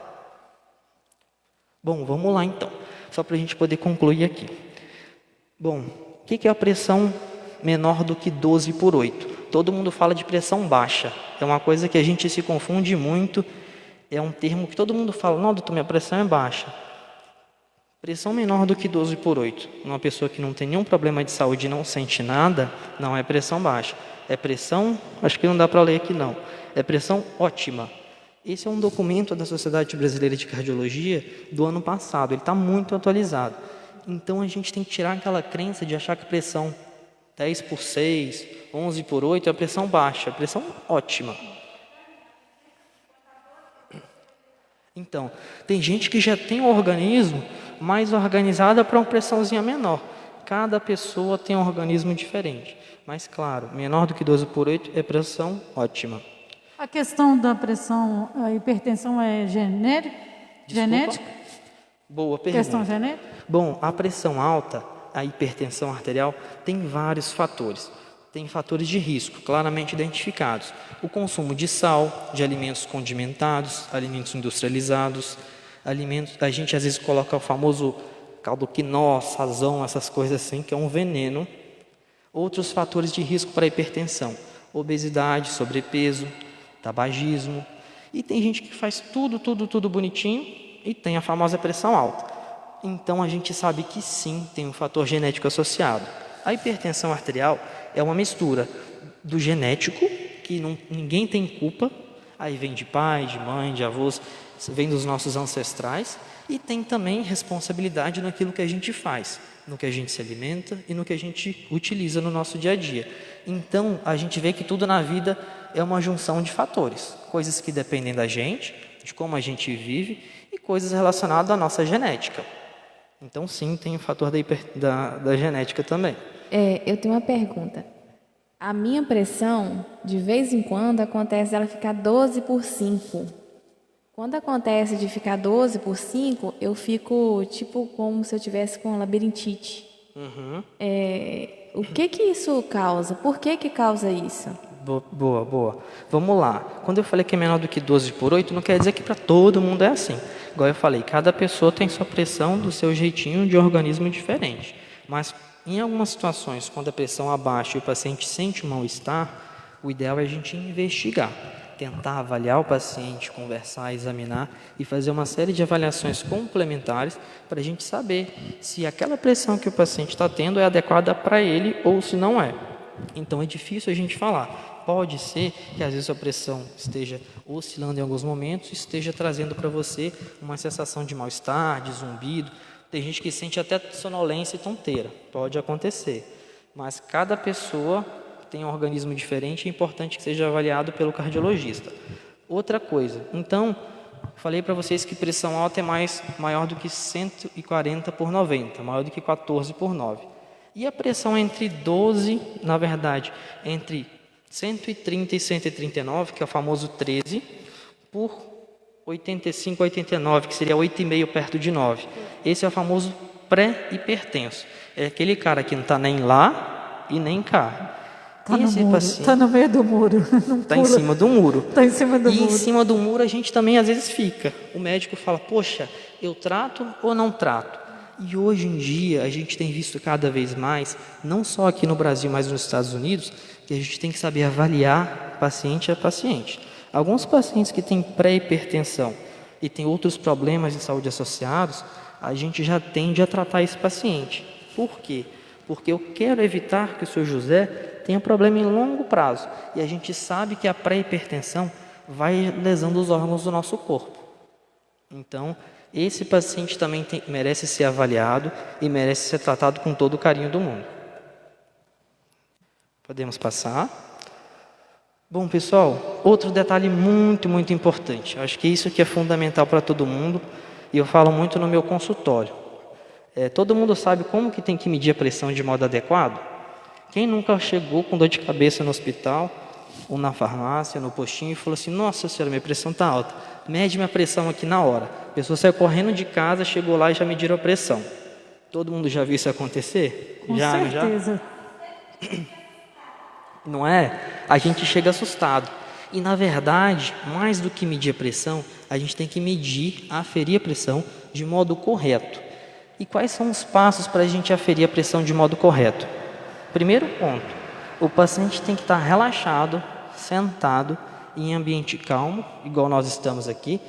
Bom, vamos lá então, só para a gente poder concluir aqui. Bom, o que é a pressão menor do que 12/8? Todo mundo fala de pressão baixa, é uma coisa que a gente se confunde muito, é um termo que todo mundo fala, não, doutor, minha pressão é baixa. Pressão menor do que 12/8, uma pessoa que não tem nenhum problema de saúde e não sente nada, não é pressão baixa. É pressão, acho que não dá para ler aqui não, é pressão ótima. Esse é um documento da Sociedade Brasileira de Cardiologia do ano passado, ele está muito atualizado. Então a gente tem que tirar aquela crença de achar que pressão 10/6, 11/8 é a pressão baixa, é a pressão ótima. Então, tem gente que já tem um organismo mais organizado para uma pressãozinha menor. Cada pessoa tem um organismo diferente. Mas, claro, menor do que 12/8 é pressão ótima. A questão da pressão, a hipertensão é genética? Boa pergunta. Questão genética? Bom, a pressão alta, a hipertensão arterial, tem vários fatores. Tem fatores de risco, claramente identificados. O consumo de sal, de alimentos condimentados, alimentos industrializados, alimentos, a gente às vezes coloca o famoso caldo quinó, sazão, essas coisas assim, que é um veneno. Outros fatores de risco para a hipertensão, obesidade, sobrepeso, tabagismo. E tem gente que faz tudo bonitinho e tem a famosa pressão alta. Então a gente sabe que sim, tem um fator genético associado. A hipertensão arterial é uma mistura do genético, que ninguém tem culpa, aí vem de pai, de mãe, de avós, vem dos nossos ancestrais, e tem também responsabilidade naquilo que a gente faz, no que a gente se alimenta e no que a gente utiliza no nosso dia a dia. Então, a gente vê que tudo na vida é uma junção de fatores, coisas que dependem da gente, de como a gente vive, e coisas relacionadas à nossa genética. Então, sim, tem o fator da genética também. Eu tenho uma pergunta. A minha pressão, de vez em quando, acontece dela ficar 12/5. Quando acontece de ficar 12/5, eu fico tipo como se eu tivesse com labirintite. Uhum. O que isso causa? Por que causa isso? Boa. Vamos lá. Quando eu falei que é menor do que 12/8, não quer dizer que para todo mundo é assim. Igual eu falei, cada pessoa tem sua pressão do seu jeitinho de organismo diferente. Mas em algumas situações, quando a pressão abaixa e o paciente sente um mal-estar, o ideal é a gente investigar, tentar avaliar o paciente, conversar, examinar e fazer uma série de avaliações complementares para a gente saber se aquela pressão que o paciente está tendo é adequada para ele ou se não é. Então é difícil a gente falar. Pode ser que às vezes a pressão esteja oscilando em alguns momentos, esteja trazendo para você uma sensação de mal-estar, de zumbido. Tem gente que sente até sonolência e tonteira, pode acontecer. Mas cada pessoa tem um organismo diferente, é importante que seja avaliado pelo cardiologista. Outra coisa, então, falei para vocês que pressão alta é maior do que 140/90, maior do que 14/9. E a pressão entre 12, na verdade, entre 130 e 139, que é o famoso 13, por 85, 89, que seria 8,5 perto de 9. Esse é o famoso pré-hipertenso. É aquele cara que não está nem lá e nem cá. Está no meio do muro. Está em cima do muro. Está em cima do muro. E em cima do muro a gente também às vezes fica. O médico fala, poxa, eu trato ou não trato? E hoje em dia a gente tem visto cada vez mais, não só aqui no Brasil, mas nos Estados Unidos, que a gente tem que saber avaliar paciente a paciente. Alguns pacientes que têm pré-hipertensão e têm outros problemas de saúde associados, a gente já tende a tratar esse paciente. Por quê? Porque eu quero evitar que o seu José tenha problema em longo prazo. E a gente sabe que a pré-hipertensão vai lesando os órgãos do nosso corpo. Então, Esse paciente também merece ser avaliado e merece ser tratado com todo o carinho do mundo. Podemos passar. Bom, pessoal, outro detalhe muito, muito importante. Acho que isso aqui é fundamental para todo mundo e eu falo muito no meu consultório. Todo mundo sabe como que tem que medir a pressão de modo adequado? Quem nunca chegou com dor de cabeça no hospital ou na farmácia, no postinho e falou assim: nossa senhora, minha pressão está alta, mede minha pressão aqui na hora. A pessoa saiu correndo de casa, chegou lá e já mediram a pressão. Todo mundo já viu isso acontecer? Com certeza. Não é? A gente chega assustado. E na verdade, mais do que medir a pressão, a gente tem que medir, aferir a pressão de modo correto. E quais são os passos para a gente aferir a pressão de modo correto? Primeiro ponto, o paciente tem que estar relaxado, sentado, em ambiente calmo, igual nós estamos aqui,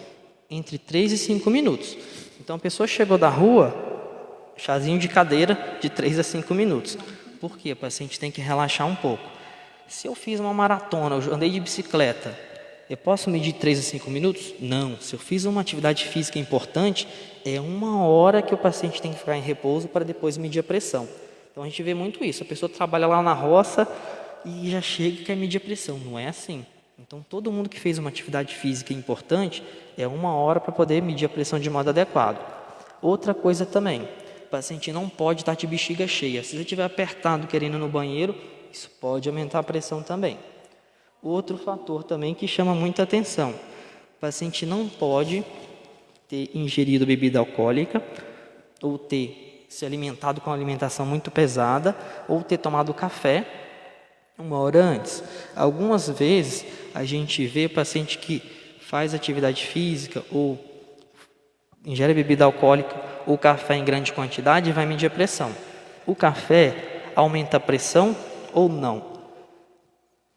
entre 3 e 5 minutos. Então a pessoa chegou da rua, chazinho de cadeira de 3 a 5 minutos. Por quê? O paciente tem que relaxar um pouco. Se eu fiz uma maratona, eu andei de bicicleta, eu posso medir 3 a 5 minutos? Não. Se eu fiz uma atividade física importante, é 1 hora que o paciente tem que ficar em repouso para depois medir a pressão. Então a gente vê muito isso. A pessoa trabalha lá na roça e já chega e quer medir a pressão. Não é assim. Então todo mundo que fez uma atividade física importante, é 1 hora para poder medir a pressão de modo adequado. Outra coisa também, o paciente não pode estar de bexiga cheia. Se ele estiver apertado querendo ir no banheiro, isso pode aumentar a pressão também. Outro fator também que chama muita atenção: o paciente não pode ter ingerido bebida alcoólica, ou ter se alimentado com uma alimentação muito pesada, ou ter tomado café 1 hora antes. Algumas vezes a gente vê paciente que faz atividade física ou ingere bebida alcoólica ou café em grande quantidade e vai medir a pressão. O café aumenta a pressão ou não?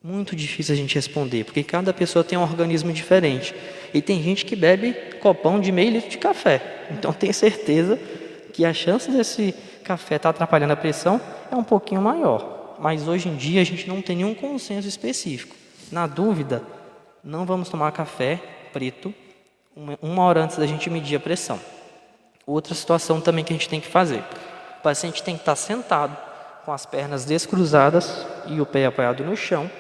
Muito difícil a gente responder, porque cada pessoa tem um organismo diferente. E tem gente que bebe copão de meio litro de café. Então tenho certeza que a chance desse café estar atrapalhando a pressão é um pouquinho maior. Mas hoje em dia a gente não tem nenhum consenso específico. Na dúvida, não vamos tomar café preto 1 hora antes da gente medir a pressão. Outra situação também que a gente tem que fazer: o paciente tem que estar sentado com as pernas descruzadas e o pé apoiado no chão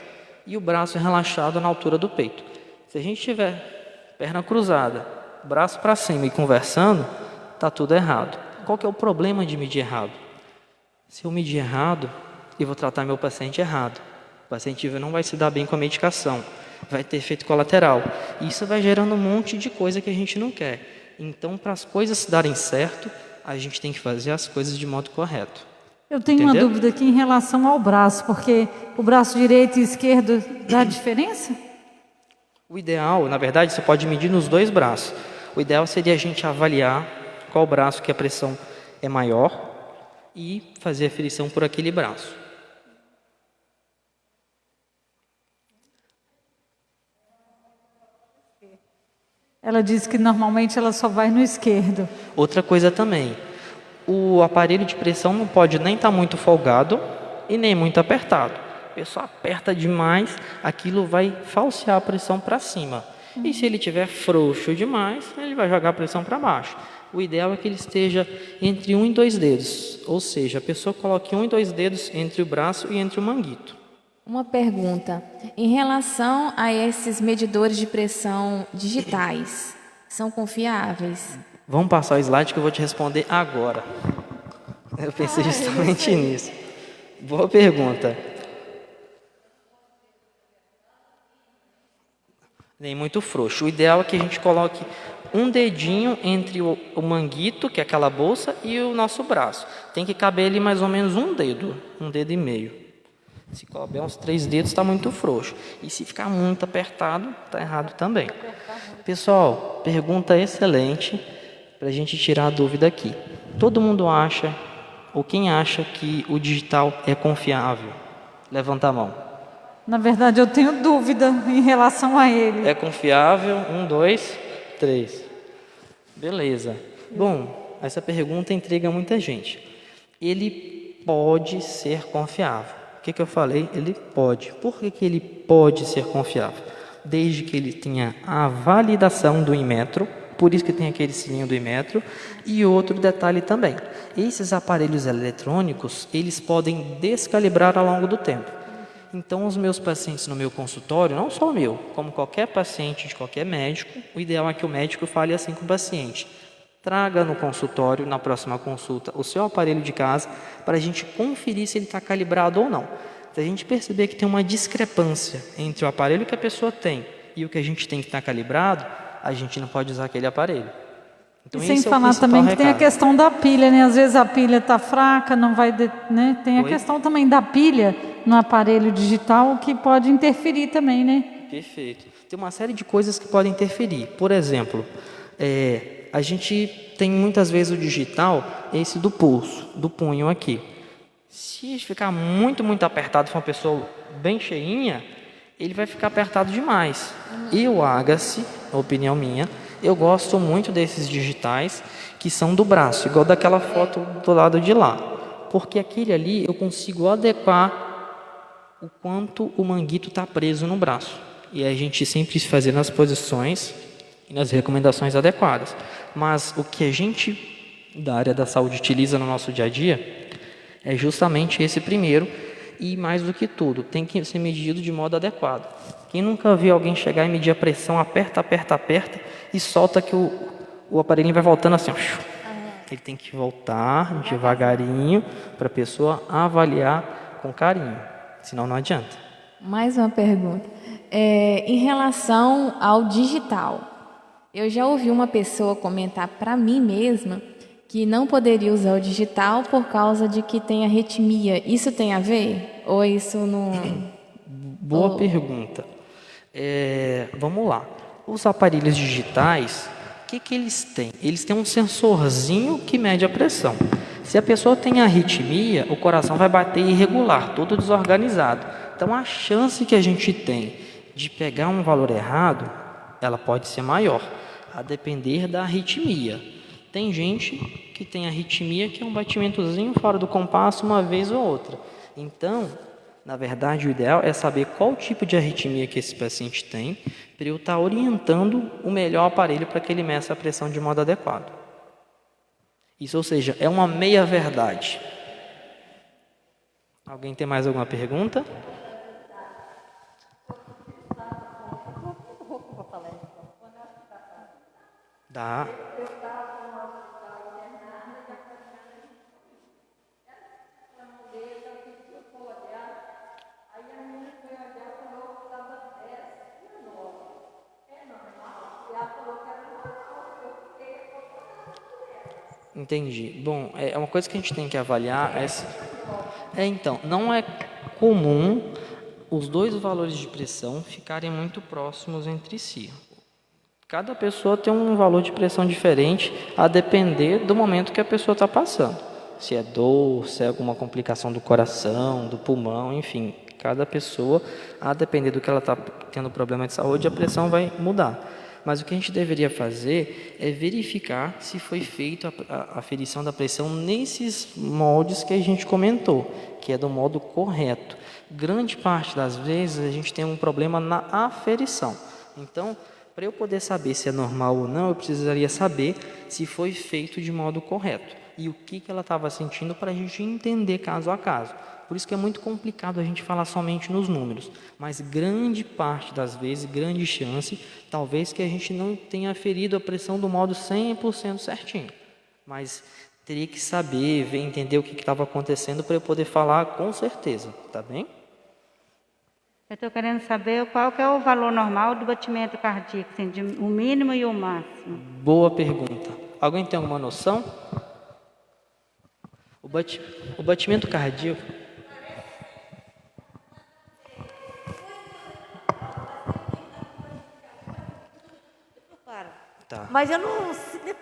e o braço relaxado na altura do peito. Se a gente tiver perna cruzada, braço para cima e conversando, está tudo errado. Qual que é o problema de medir errado? Se eu medir errado, eu vou tratar meu paciente errado. O paciente não vai se dar bem com a medicação, vai ter efeito colateral. Isso vai gerando um monte de coisa que a gente não quer. Então, para as coisas se darem certo, a gente tem que fazer as coisas de modo correto. Eu tenho uma dúvida aqui em relação ao braço, porque o braço direito e esquerdo dá diferença? O ideal, na verdade, você pode medir nos 2 braços. O ideal seria a gente avaliar qual braço que a pressão é maior e fazer a aferição por aquele braço. Ela disse que normalmente ela só vai no esquerdo. Outra coisa também, o aparelho de pressão não pode nem estar muito folgado e nem muito apertado. A pessoa aperta demais, aquilo vai falsear a pressão para cima. E se ele estiver frouxo demais, ele vai jogar a pressão para baixo. O ideal é que ele esteja entre 1 e 2 dedos. Ou seja, a pessoa coloque 1 e 2 dedos entre o braço e entre o manguito. Uma pergunta: em relação a esses medidores de pressão digitais, são confiáveis? Vamos passar o slide que eu vou te responder agora. Eu pensei justamente nisso. Boa pergunta. Nem muito frouxo. O ideal é que a gente coloque um dedinho entre o manguito, que é aquela bolsa, e o nosso braço. Tem que caber ali mais ou menos um dedo e meio. Se couber uns 3 dedos, está muito frouxo. E se ficar muito apertado, está errado também. Pessoal, pergunta excelente para a gente tirar a dúvida aqui. Todo mundo acha, ou quem acha que o digital é confiável? Levanta a mão. Na verdade, eu tenho dúvida em relação a ele. É confiável? 1, 2, 3. Beleza. Bom, essa pergunta intriga muita gente. Ele pode ser confiável. O que eu falei? Ele pode. Por que ele pode ser confiável? Desde que ele tenha a validação do Inmetro, Por isso que tem aquele sininho do Inmetro. E outro detalhe também, esses aparelhos eletrônicos, eles podem descalibrar ao longo do tempo. Então, os meus pacientes no meu consultório, não só o meu, como qualquer paciente de qualquer médico, o ideal é que o médico fale assim com o paciente: traga no consultório, na próxima consulta, o seu aparelho de casa para a gente conferir se ele está calibrado ou não. Se a gente perceber que tem uma discrepância entre o aparelho que a pessoa tem e o que a gente tem que estar calibrado, a gente não pode usar aquele aparelho. Então, E sem esse é o falar principal também que tem a recado. questão da pilha, né? Às vezes a pilha está fraca, não vai, né? Tem a Oi? questão também da pilha no aparelho digital, que pode interferir também, né? Perfeito. Tem uma série de coisas que podem interferir. Por exemplo, a gente tem muitas vezes o digital, esse do pulso, do punho aqui. Se ficar muito, muito apertado, for uma pessoa bem cheinha, ele vai ficar apertado demais. E o Agassi, opinião minha, eu gosto muito desses digitais que são do braço, igual daquela foto do lado de lá. Porque aquele ali eu consigo adequar o quanto o manguito está preso no braço. E a gente sempre fazer nas posições e nas recomendações adequadas. Mas o que a gente da área da saúde utiliza no nosso dia a dia é justamente esse primeiro, e mais do que tudo, tem que ser medido de modo adequado. Quem nunca viu alguém chegar e medir a pressão, aperta, aperta, aperta, e solta que o aparelho vai voltando assim, ó. Ele tem que voltar devagarinho para a pessoa avaliar com carinho, senão não adianta. Mais uma pergunta. Em relação ao digital, eu já ouvi uma pessoa comentar para mim mesma que não poderia usar o digital por causa de que tem arritmia. Isso tem a ver? Ou isso não... Boa pergunta. Vamos lá. Os aparelhos digitais, o que eles têm? Eles têm um sensorzinho que mede a pressão. Se a pessoa tem arritmia, o coração vai bater irregular, todo desorganizado. Então, a chance que a gente tem de pegar um valor errado, ela pode ser maior, a depender da arritmia. Tem gente que tem arritmia que é um batimentozinho fora do compasso uma vez ou outra. Então, na verdade, o ideal é saber qual tipo de arritmia que esse paciente tem, para eu estar orientando o melhor aparelho para que ele meça a pressão de modo adequado. Isso, ou seja, é uma meia-verdade. Alguém tem mais alguma pergunta? Dá. Entendi. Bom, é uma coisa que a gente tem que avaliar. Então, não é comum os dois valores de pressão ficarem muito próximos entre si. Cada pessoa tem um valor de pressão diferente a depender do momento que a pessoa está passando. Se é dor, se é alguma complicação do coração, do pulmão, enfim. Cada pessoa, a depender do que ela está tendo problema de saúde, a pressão vai mudar. Mas o que a gente deveria fazer é verificar se foi feita a aferição da pressão nesses moldes que a gente comentou, que é do modo correto. Grande parte das vezes a gente tem um problema na aferição. Então, para eu poder saber se é normal ou não, eu precisaria saber se foi feito de modo correto e o que ela estava sentindo para a gente entender caso a caso. Por isso que é muito complicado a gente falar somente nos números, mas grande parte das vezes, grande chance, talvez que a gente não tenha aferido a pressão do modo 100% certinho. Mas teria que saber, ver, entender o que estava acontecendo para eu poder falar com certeza, tá bem? Eu estou querendo saber qual que é o valor normal do batimento cardíaco, assim, o mínimo e o máximo. Boa pergunta. Alguém tem alguma noção? O batimento cardíaco... Tá. Mas eu não...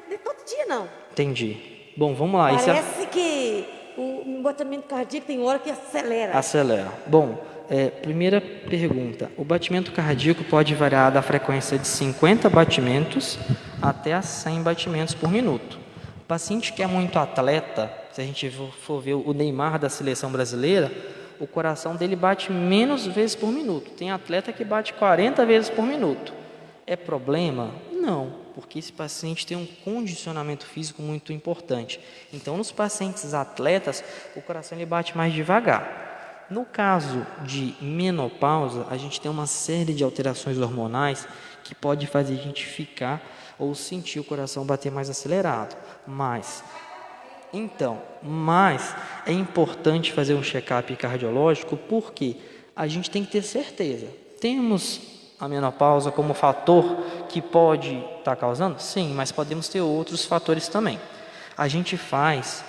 Nem todo dia, não. Entendi. Bom, vamos lá. Parece que o batimento cardíaco tem hora que acelera. Acelera. Bom, primeira pergunta. O batimento cardíaco pode variar da frequência de 50 batimentos até a 100 batimentos por minuto. O paciente que é muito atleta, se a gente for ver o Neymar da seleção brasileira, o coração dele bate menos vezes por minuto. Tem atleta que bate 40 vezes por minuto. É problema? Não. Porque esse paciente tem um condicionamento físico muito importante. Então, nos pacientes atletas, o coração ele bate mais devagar. No caso de menopausa, a gente tem uma série de alterações hormonais que pode fazer a gente ficar ou sentir o coração bater mais acelerado. Mas é importante fazer um check-up cardiológico porque a gente tem que ter certeza. Temos a menopausa como fator que pode estar causando? Sim, mas podemos ter outros fatores também. A gente faz,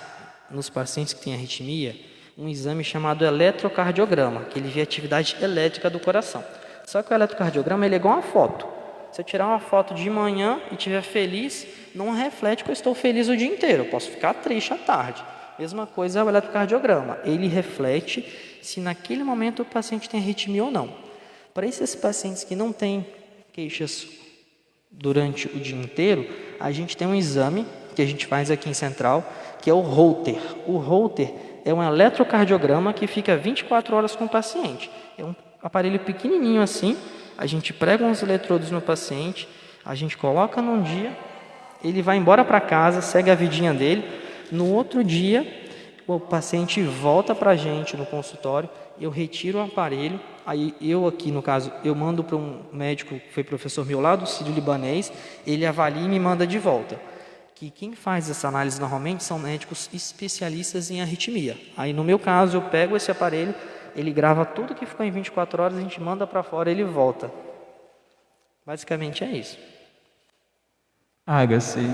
nos pacientes que têm arritmia, um exame chamado eletrocardiograma, que ele vê a atividade elétrica do coração. Só que o eletrocardiograma ele é igual uma foto. Se eu tirar uma foto de manhã e estiver feliz, não reflete que eu estou feliz o dia inteiro. Eu posso ficar triste à tarde. Mesma coisa é o eletrocardiograma. Ele reflete se naquele momento o paciente tem arritmia ou não. Para esses pacientes que não têm queixas durante o dia inteiro, a gente tem um exame que a gente faz aqui em Central, que é o Holter. O Holter é um eletrocardiograma que fica 24 horas com o paciente. É um aparelho pequenininho assim, a gente prega uns eletrodos no paciente, a gente coloca num dia, ele vai embora para casa, segue a vidinha dele. No outro dia, o paciente volta para a gente no consultório, eu retiro o aparelho, aí eu aqui, no caso, eu mando para um médico que foi professor meu lá do Sírio-Libanês, ele avalia e me manda de volta. Que quem faz essa análise normalmente são médicos especialistas em arritmia. Aí no meu caso, eu pego esse aparelho, ele grava tudo que ficou em 24 horas, a gente manda para fora e ele volta. Basicamente é isso. Agassi,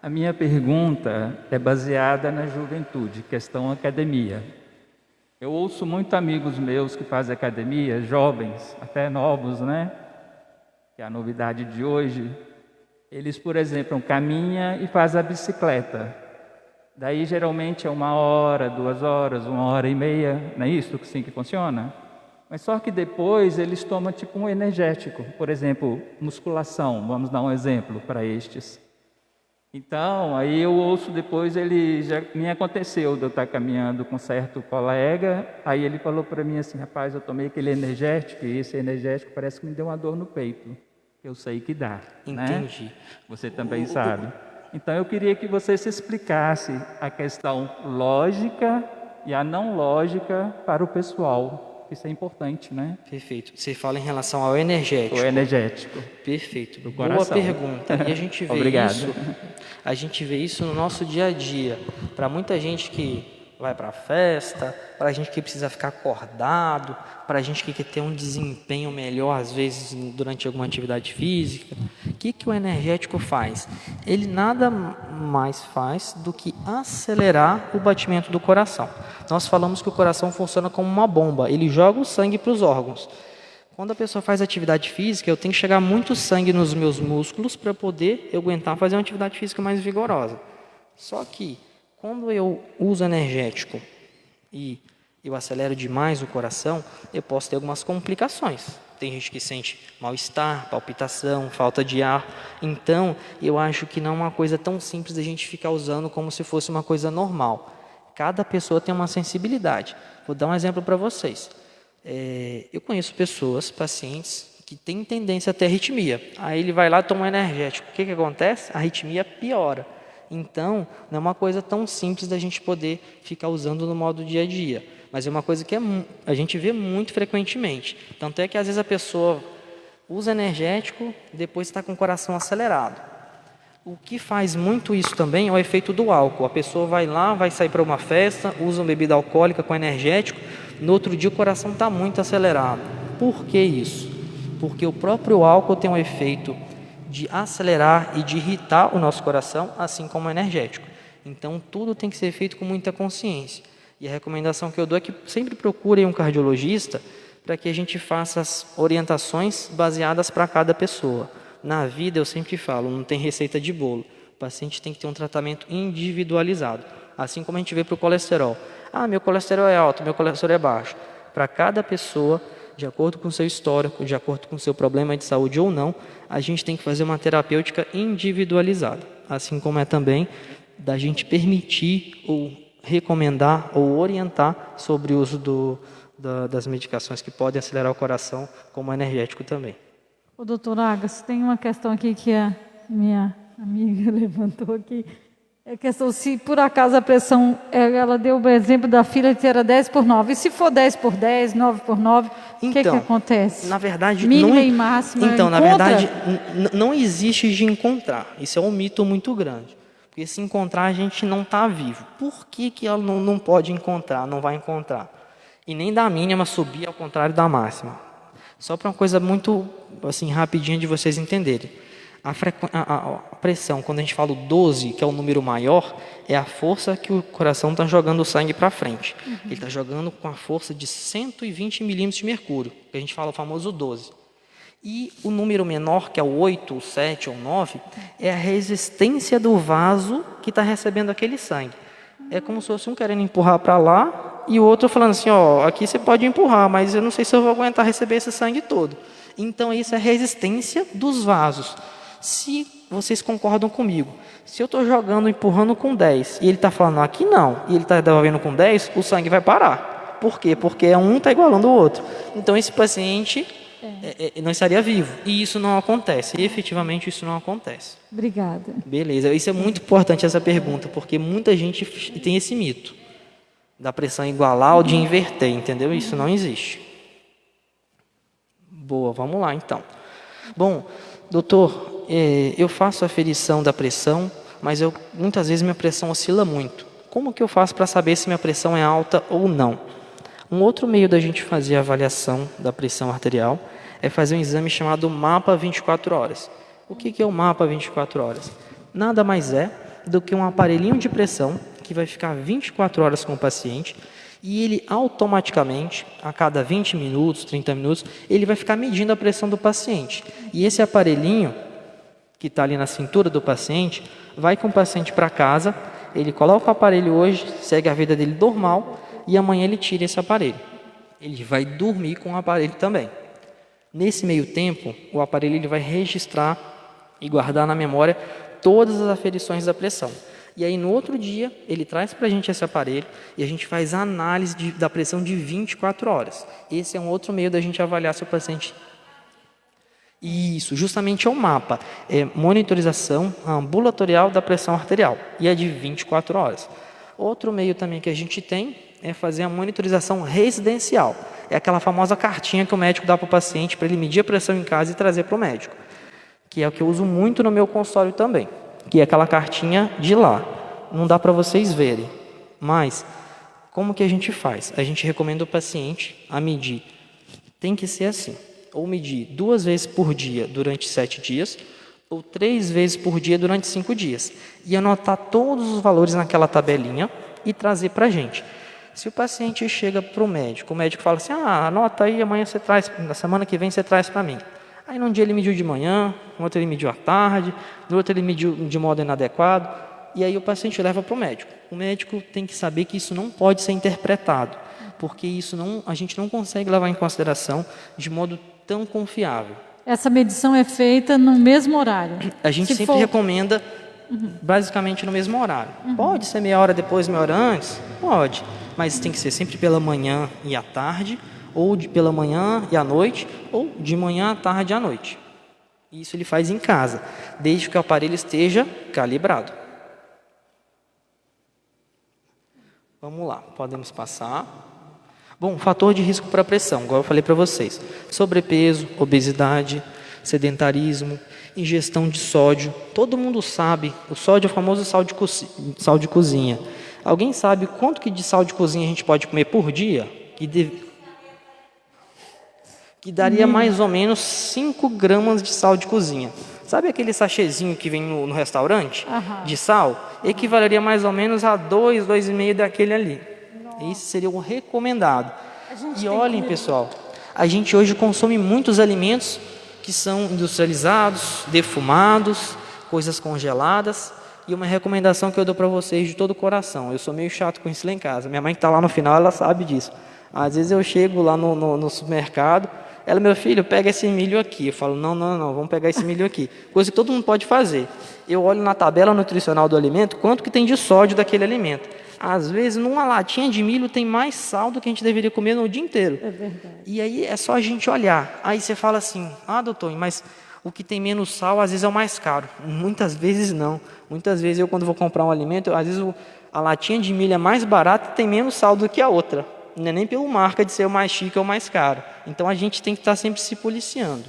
a minha pergunta é baseada na juventude, questão academia. Eu ouço muito amigos meus que fazem academia, jovens, até novos, né? Que é a novidade de hoje. Eles, por exemplo, caminham e fazem a bicicleta. Daí, geralmente, é 1 hora, 2 horas, 1h30, não é isso assim que funciona? Mas só que depois eles tomam tipo um energético. Por exemplo, musculação, vamos dar um exemplo para estes. Então, aí eu ouço depois, me aconteceu de eu estar caminhando com um certo colega, aí ele falou para mim assim, rapaz, eu tomei aquele energético, e esse energético parece que me deu uma dor no peito. Eu sei que dá, Entendi. Né? Você também sabe. Então, eu queria que você se explicasse a questão lógica e a não lógica para o pessoal. Isso é importante, né? Perfeito. Você fala em relação ao energético. O energético. Perfeito. Do Boa coração. pergunta. E a gente vê Obrigado. isso. A gente vê isso no nosso dia a dia. Para muita gente que vai para a festa, para a gente que precisa ficar acordado, para a gente que quer ter um desempenho melhor, às vezes, durante alguma atividade física. O que o energético faz? Ele nada mais faz do que acelerar o batimento do coração. Nós falamos que o coração funciona como uma bomba, ele joga o sangue para os órgãos. Quando a pessoa faz atividade física, eu tenho que chegar muito sangue nos meus músculos para poder eu aguentar fazer uma atividade física mais vigorosa. Só que, quando eu uso energético e eu acelero demais o coração, eu posso ter algumas complicações. Tem gente que sente mal-estar, palpitação, falta de ar. Então, eu acho que não é uma coisa tão simples da gente ficar usando como se fosse uma coisa normal. Cada pessoa tem uma sensibilidade. Vou dar um exemplo para vocês. Eu conheço pessoas, pacientes, que têm tendência a ter arritmia. Aí ele vai lá e toma um energético. O que acontece? A arritmia piora. Então, não é uma coisa tão simples da gente poder ficar usando no modo dia a dia. Mas é uma coisa que a gente vê muito frequentemente. Tanto é que às vezes a pessoa usa energético e depois está com o coração acelerado. O que faz muito isso também é o efeito do álcool. A pessoa vai lá, vai sair para uma festa, usa uma bebida alcoólica com energético, no outro dia o coração está muito acelerado. Por que isso? Porque o próprio álcool tem um efeito de acelerar e de irritar o nosso coração, assim como o energético. Então, tudo tem que ser feito com muita consciência. E a recomendação que eu dou é que sempre procurem um cardiologista para que a gente faça as orientações baseadas para cada pessoa. Na vida, eu sempre falo, não tem receita de bolo. O paciente tem que ter um tratamento individualizado. Assim como a gente vê para o colesterol. Meu colesterol é alto, meu colesterol é baixo. Para cada pessoa, de acordo com o seu histórico, de acordo com o seu problema de saúde ou não, a gente tem que fazer uma terapêutica individualizada. Assim como é também da gente permitir ou recomendar ou orientar sobre o uso das medicações que podem acelerar o coração, como o energético também. Doutor Agas, tem uma questão aqui que minha amiga levantou aqui. É questão, se por acaso a pressão, ela deu o exemplo da fila que era 10/9. E se for 10/10, 9/9, o que acontece? Na verdade, mínima e máxima. Então, na encontra? verdade, não existe de encontrar. Isso é um mito muito grande. Porque se encontrar, a gente não está vivo. Por que ela não pode encontrar, não vai encontrar? E nem da mínima subir ao contrário da máxima. Só para uma coisa muito assim, rapidinha de vocês entenderem. A pressão, quando a gente fala o 12, que é o número maior, é a força que o coração está jogando o sangue para frente. Ele está jogando com a força de 120 milímetros de mercúrio, que a gente fala o famoso 12. E o número menor, que é o 8, o 7 ou 9, é a resistência do vaso que está recebendo aquele sangue. É como se fosse um querendo empurrar para lá e o outro falando assim, ó, aqui você pode empurrar, mas eu não sei se eu vou aguentar receber esse sangue todo. Então isso é a resistência dos vasos. Se vocês concordam comigo, se eu estou jogando, empurrando com 10 e ele está falando aqui não, e ele está devolvendo com 10, o sangue vai parar. Por quê? Porque um está igualando o outro. Então esse paciente não estaria vivo. E isso não acontece. E efetivamente isso não acontece. Obrigada. Beleza. Isso é muito importante essa pergunta, porque muita gente tem esse mito da pressão igualar ou de inverter, entendeu? Isso não existe. Boa, vamos lá então. Bom, doutor, eu faço a aferição da pressão, mas muitas vezes minha pressão oscila muito. Como que eu faço para saber se minha pressão é alta ou não? Um outro meio da gente fazer a avaliação da pressão arterial é fazer um exame chamado mapa 24 horas. O que é o mapa 24 horas? Nada mais é do que um aparelhinho de pressão que vai ficar 24 horas com o paciente e ele automaticamente, a cada 20 minutos, 30 minutos, ele vai ficar medindo a pressão do paciente. E esse aparelhinho, que está ali na cintura do paciente, vai com o paciente para casa, ele coloca o aparelho hoje, segue a vida dele normal e amanhã ele tira esse aparelho. Ele vai dormir com o aparelho também. Nesse meio tempo, o aparelho ele vai registrar e guardar na memória todas as aferições da pressão. E aí no outro dia, ele traz para a gente esse aparelho e a gente faz a análise da pressão de 24 horas. Esse é um outro meio da gente avaliar se o paciente... Isso, justamente é um mapa. É monitorização ambulatorial da pressão arterial. E é de 24 horas. Outro meio também que a gente tem é fazer a monitorização residencial. É aquela famosa cartinha que o médico dá para o paciente para ele medir a pressão em casa e trazer para o médico. Que é o que eu uso muito no meu consultório também. Que é aquela cartinha de lá. Não dá para vocês verem. Mas, como que a gente faz? A gente recomenda o paciente a medir. Tem que ser assim. Ou medir 2 vezes por dia durante 7 dias, ou 3 vezes por dia durante 5 dias. E anotar todos os valores naquela tabelinha e trazer para a gente. Se o paciente chega para o médico fala assim, anota aí, amanhã você traz, na semana que vem você traz para mim. Aí num dia ele mediu de manhã, no outro ele mediu à tarde, no outro ele mediu de modo inadequado, e aí o paciente leva para o médico. O médico tem que saber que isso não pode ser interpretado, porque a gente não consegue levar em consideração de modo tão confiável. Essa medição é feita no mesmo horário? A gente sempre recomenda, basicamente no mesmo horário. Pode ser meia hora depois, meia hora antes? Pode, mas tem que ser sempre pela manhã e à tarde, ou pela manhã e à noite, ou de manhã à tarde e à noite. Isso ele faz em casa, desde que o aparelho esteja calibrado. Vamos lá, podemos passar. Bom, fator de risco para a pressão, igual eu falei para vocês. Sobrepeso, obesidade, sedentarismo, ingestão de sódio. Todo mundo sabe, o sódio é o famoso sal de cozinha. Alguém sabe quanto que de sal de cozinha a gente pode comer por dia? Que daria mais ou menos 5 gramas de sal de cozinha. Sabe aquele sachêzinho que vem no restaurante de sal? Equivaleria mais ou menos a 2, 2,5 daquele ali. Esse seria o recomendado. E olhem, pessoal, a gente hoje consome muitos alimentos que são industrializados, defumados, coisas congeladas. E uma recomendação que eu dou para vocês de todo o coração. Eu sou meio chato com isso lá em casa. Minha mãe que está lá no final, ela sabe disso. Às vezes eu chego lá no supermercado, ela, meu filho, pega esse milho aqui. Eu falo, não, vamos pegar esse milho aqui. Coisa que todo mundo pode fazer. Eu olho na tabela nutricional do alimento, quanto que tem de sódio daquele alimento. Às vezes, numa latinha de milho tem mais sal do que a gente deveria comer no dia inteiro. É verdade. E aí é só a gente olhar. Aí você fala assim, doutor, mas o que tem menos sal, às vezes é o mais caro. Muitas vezes não. Muitas vezes eu, quando vou comprar um alimento, às vezes a latinha de milho é mais barata e tem menos sal do que a outra. Não é nem pela marca de ser o mais chique ou o mais caro. Então, a gente tem que estar sempre se policiando.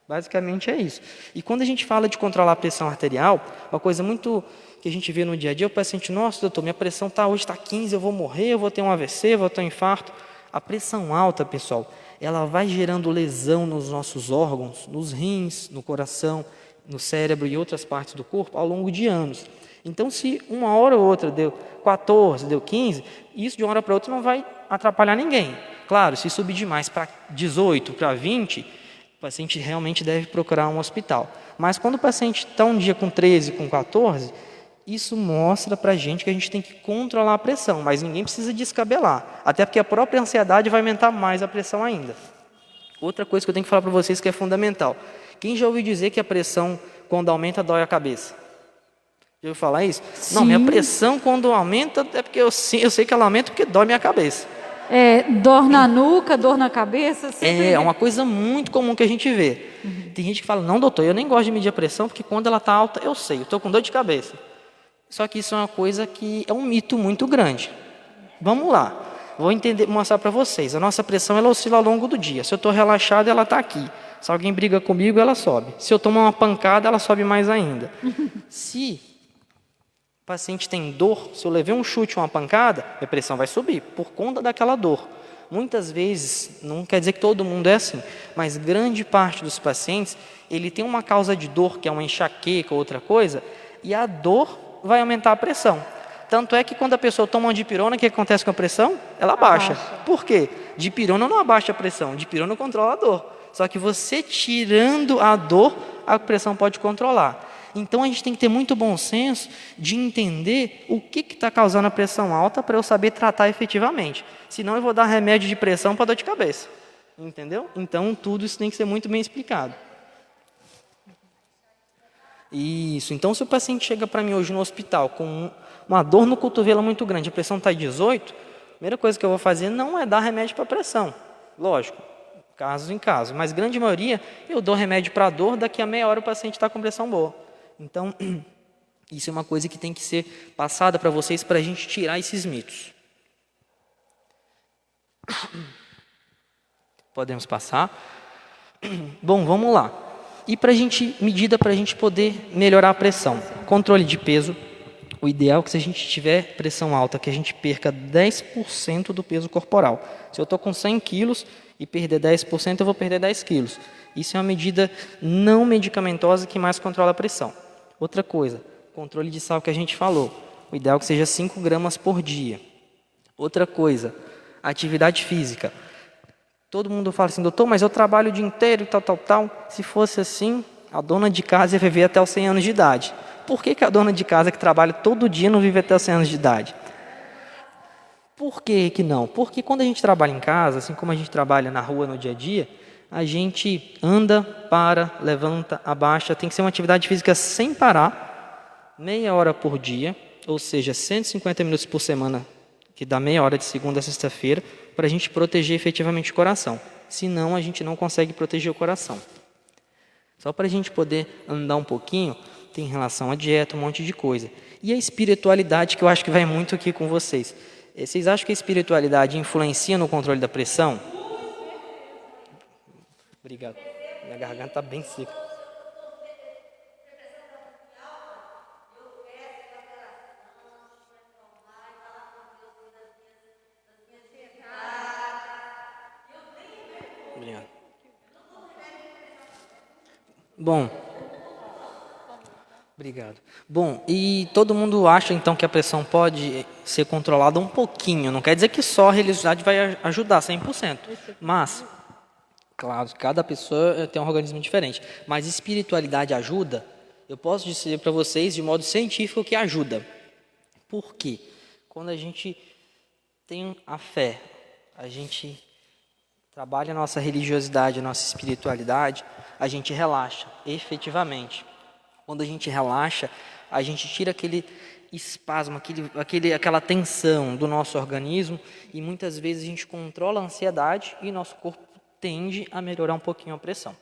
Basicamente é isso. E quando a gente fala de controlar a pressão arterial, uma coisa muito que a gente vê no dia a dia, o paciente, nossa, doutor, minha pressão hoje está 15, eu vou morrer, eu vou ter um AVC, eu vou ter um infarto. A pressão alta, pessoal, ela vai gerando lesão nos nossos órgãos, nos rins, no coração, no cérebro e outras partes do corpo ao longo de anos. Então, se uma hora ou outra deu 14, deu 15, isso de uma hora para outra não vai atrapalhar ninguém. Claro, se subir demais para 18, para 20, o paciente realmente deve procurar um hospital. Mas quando o paciente está um dia com 13, com 14, isso mostra para a gente que a gente tem que controlar a pressão, mas ninguém precisa descabelar, até porque a própria ansiedade vai aumentar mais a pressão ainda. Outra coisa que eu tenho que falar para vocês que é fundamental. Quem já ouviu dizer que a pressão, quando aumenta, dói a cabeça? Já ouviu falar isso? Sim. Não, minha pressão quando aumenta é porque eu sei que ela aumenta porque dói minha cabeça. Dor na nuca, dor na cabeça. Sempre... É uma coisa muito comum que a gente vê. Tem gente que fala, não, doutor, eu nem gosto de medir a pressão porque quando ela está alta, eu sei, eu estou com dor de cabeça. Só que isso é uma coisa que é um mito muito grande. Vamos lá, vou mostrar para vocês. A nossa pressão ela oscila ao longo do dia. Se eu estou relaxado, ela está aqui. Se alguém briga comigo, ela sobe. Se eu tomar uma pancada, ela sobe mais ainda. Se o paciente tem dor, se eu levei um chute ou uma pancada, minha pressão vai subir por conta daquela dor. Muitas vezes, não quer dizer que todo mundo é assim, mas grande parte dos pacientes, ele tem uma causa de dor, que é uma enxaqueca ou outra coisa, e a dor vai aumentar a pressão. Tanto é que quando a pessoa toma uma dipirona, o que acontece com a pressão? Ela abaixa. Por quê? Dipirona não abaixa a pressão, dipirona controla a dor. Só que você tirando a dor, a pressão pode controlar. Então a gente tem que ter muito bom senso de entender o que está causando a pressão alta para eu saber tratar efetivamente. Senão eu vou dar remédio de pressão para dor de cabeça. Entendeu? Então tudo isso tem que ser muito bem explicado. Isso, então se o paciente chega para mim hoje no hospital com uma dor no cotovelo muito grande, a pressão está 18, a primeira coisa que eu vou fazer não é dar remédio para pressão, lógico, caso em caso, mas grande maioria eu dou remédio para dor, daqui a meia hora o paciente está com pressão boa. Então, isso é uma coisa que tem que ser passada para vocês para a gente tirar esses mitos. Podemos passar? Bom, vamos lá. E medida para a gente poder melhorar a pressão. Controle de peso. O ideal é que se a gente tiver pressão alta, que a gente perca 10% do peso corporal. Se eu estou com 100 quilos e perder 10%, eu vou perder 10 quilos. Isso é uma medida não medicamentosa que mais controla a pressão. Outra coisa, controle de sal que a gente falou. O ideal é que seja 5 gramas por dia. Outra coisa, atividade física. Todo mundo fala assim, doutor, mas eu trabalho o dia inteiro e tal. Se fosse assim, a dona de casa ia viver até os 100 anos de idade. Por que a dona de casa que trabalha todo dia não vive até os 100 anos de idade? Por que não? Porque quando a gente trabalha em casa, assim como a gente trabalha na rua no dia a dia, a gente anda, para, levanta, abaixa. Tem que ser uma atividade física sem parar, meia hora por dia, ou seja, 150 minutos por semana, que dá meia hora de segunda a sexta-feira, para a gente proteger efetivamente o coração. Senão, a gente não consegue proteger o coração. Só para a gente poder andar um pouquinho, tem relação à dieta, um monte de coisa. E a espiritualidade, que eu acho que vai muito aqui com vocês. Vocês acham que a espiritualidade influencia no controle da pressão? Obrigado. Minha garganta está bem seca. Obrigado. Bom. Obrigado. Bom, e todo mundo acha então que a pressão pode ser controlada um pouquinho. Não quer dizer que só a religiosidade vai ajudar 100%. Mas, claro, cada pessoa tem um organismo diferente. Mas espiritualidade ajuda? Eu posso dizer para vocês de modo científico que ajuda. Por quê? Quando a gente tem a fé, a gente trabalha a nossa religiosidade, a nossa espiritualidade, a gente relaxa, efetivamente. Quando a gente relaxa, a gente tira aquele espasmo, aquela tensão do nosso organismo e muitas vezes a gente controla a ansiedade e nosso corpo tende a melhorar um pouquinho a pressão.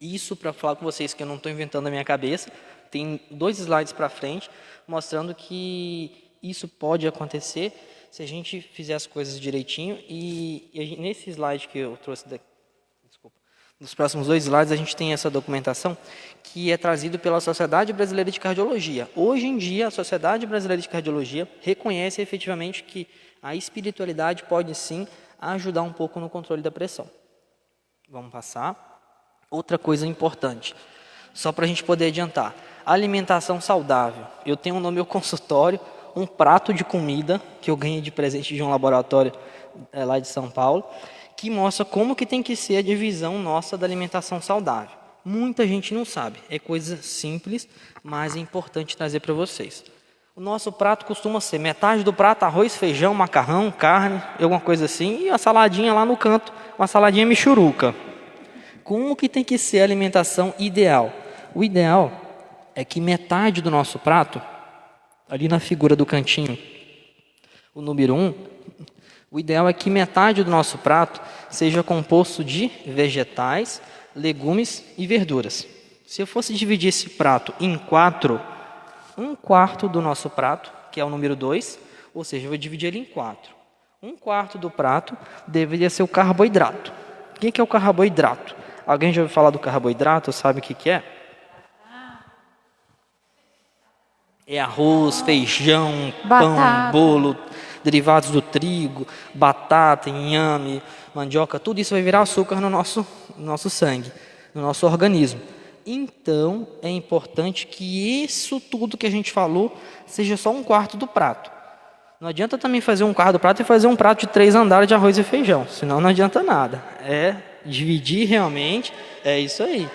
Isso para falar com vocês que eu não estou inventando a minha cabeça. Tem 2 slides para frente mostrando que isso pode acontecer se a gente fizer as coisas direitinho. E nesse slide que eu trouxe daqui, nos próximos 2 slides, a gente tem essa documentação que é trazido pela Sociedade Brasileira de Cardiologia. Hoje em dia, a Sociedade Brasileira de Cardiologia reconhece efetivamente que a espiritualidade pode sim ajudar um pouco no controle da pressão. Vamos passar. Outra coisa importante, só para a gente poder adiantar, alimentação saudável. Eu tenho no meu consultório um prato de comida que eu ganhei de presente de um laboratório lá de São Paulo, que mostra como que tem que ser a divisão nossa da alimentação saudável. Muita gente não sabe, é coisa simples, mas é importante trazer para vocês. O nosso prato costuma ser metade do prato, arroz, feijão, macarrão, carne, alguma coisa assim, e a saladinha lá no canto, uma saladinha michuruca. Como que tem que ser a alimentação ideal? O ideal é que metade do nosso prato, ali na figura do cantinho, o número 1, o ideal é que metade do nosso prato seja composto de vegetais, legumes e verduras. Se eu fosse dividir esse prato em 4, 1/4 do nosso prato, que é o número 2, ou seja, eu vou dividir ele em 4. 1/4 do prato deveria ser o carboidrato. O que é o carboidrato? Alguém já ouviu falar do carboidrato? Sabe o que é? É arroz, feijão, pão, bolo, derivados do trigo, batata, inhame, mandioca, tudo isso vai virar açúcar no nosso sangue, no nosso organismo. Então, é importante que isso tudo que a gente falou seja só 1/4 do prato. Não adianta também fazer 1/4 do prato e fazer um prato de 3 andares de arroz e feijão, senão não adianta nada. Dividir realmente, é isso aí.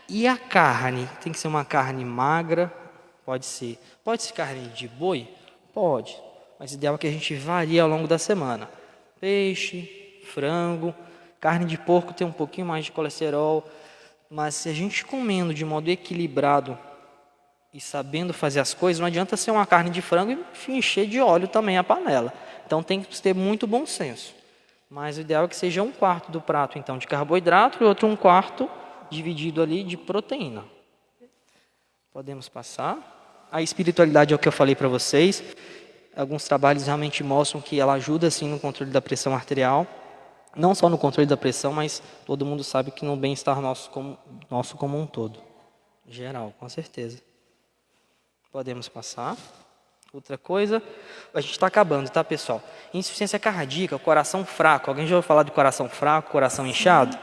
E a carne? Tem que ser uma carne magra, pode ser carne de boi? Pode, mas o ideal é que a gente varie ao longo da semana. Peixe, frango, carne de porco tem um pouquinho mais de colesterol, mas se a gente comendo de modo equilibrado e sabendo fazer as coisas, não adianta ser uma carne de frango e encher de óleo também a panela. Então tem que ter muito bom senso. Mas o ideal é que seja 1/4 do prato, então, de carboidrato e outro 1/4 dividido ali de proteína. Podemos passar. A espiritualidade é o que eu falei para vocês. Alguns trabalhos realmente mostram que ela ajuda, sim, no controle da pressão arterial. Não só no controle da pressão, mas todo mundo sabe que no bem-estar nosso como um todo. Geral, com certeza. Podemos passar. Outra coisa, a gente está acabando, tá, pessoal? Insuficiência cardíaca, coração fraco. Alguém já ouviu falar de coração fraco, coração inchado?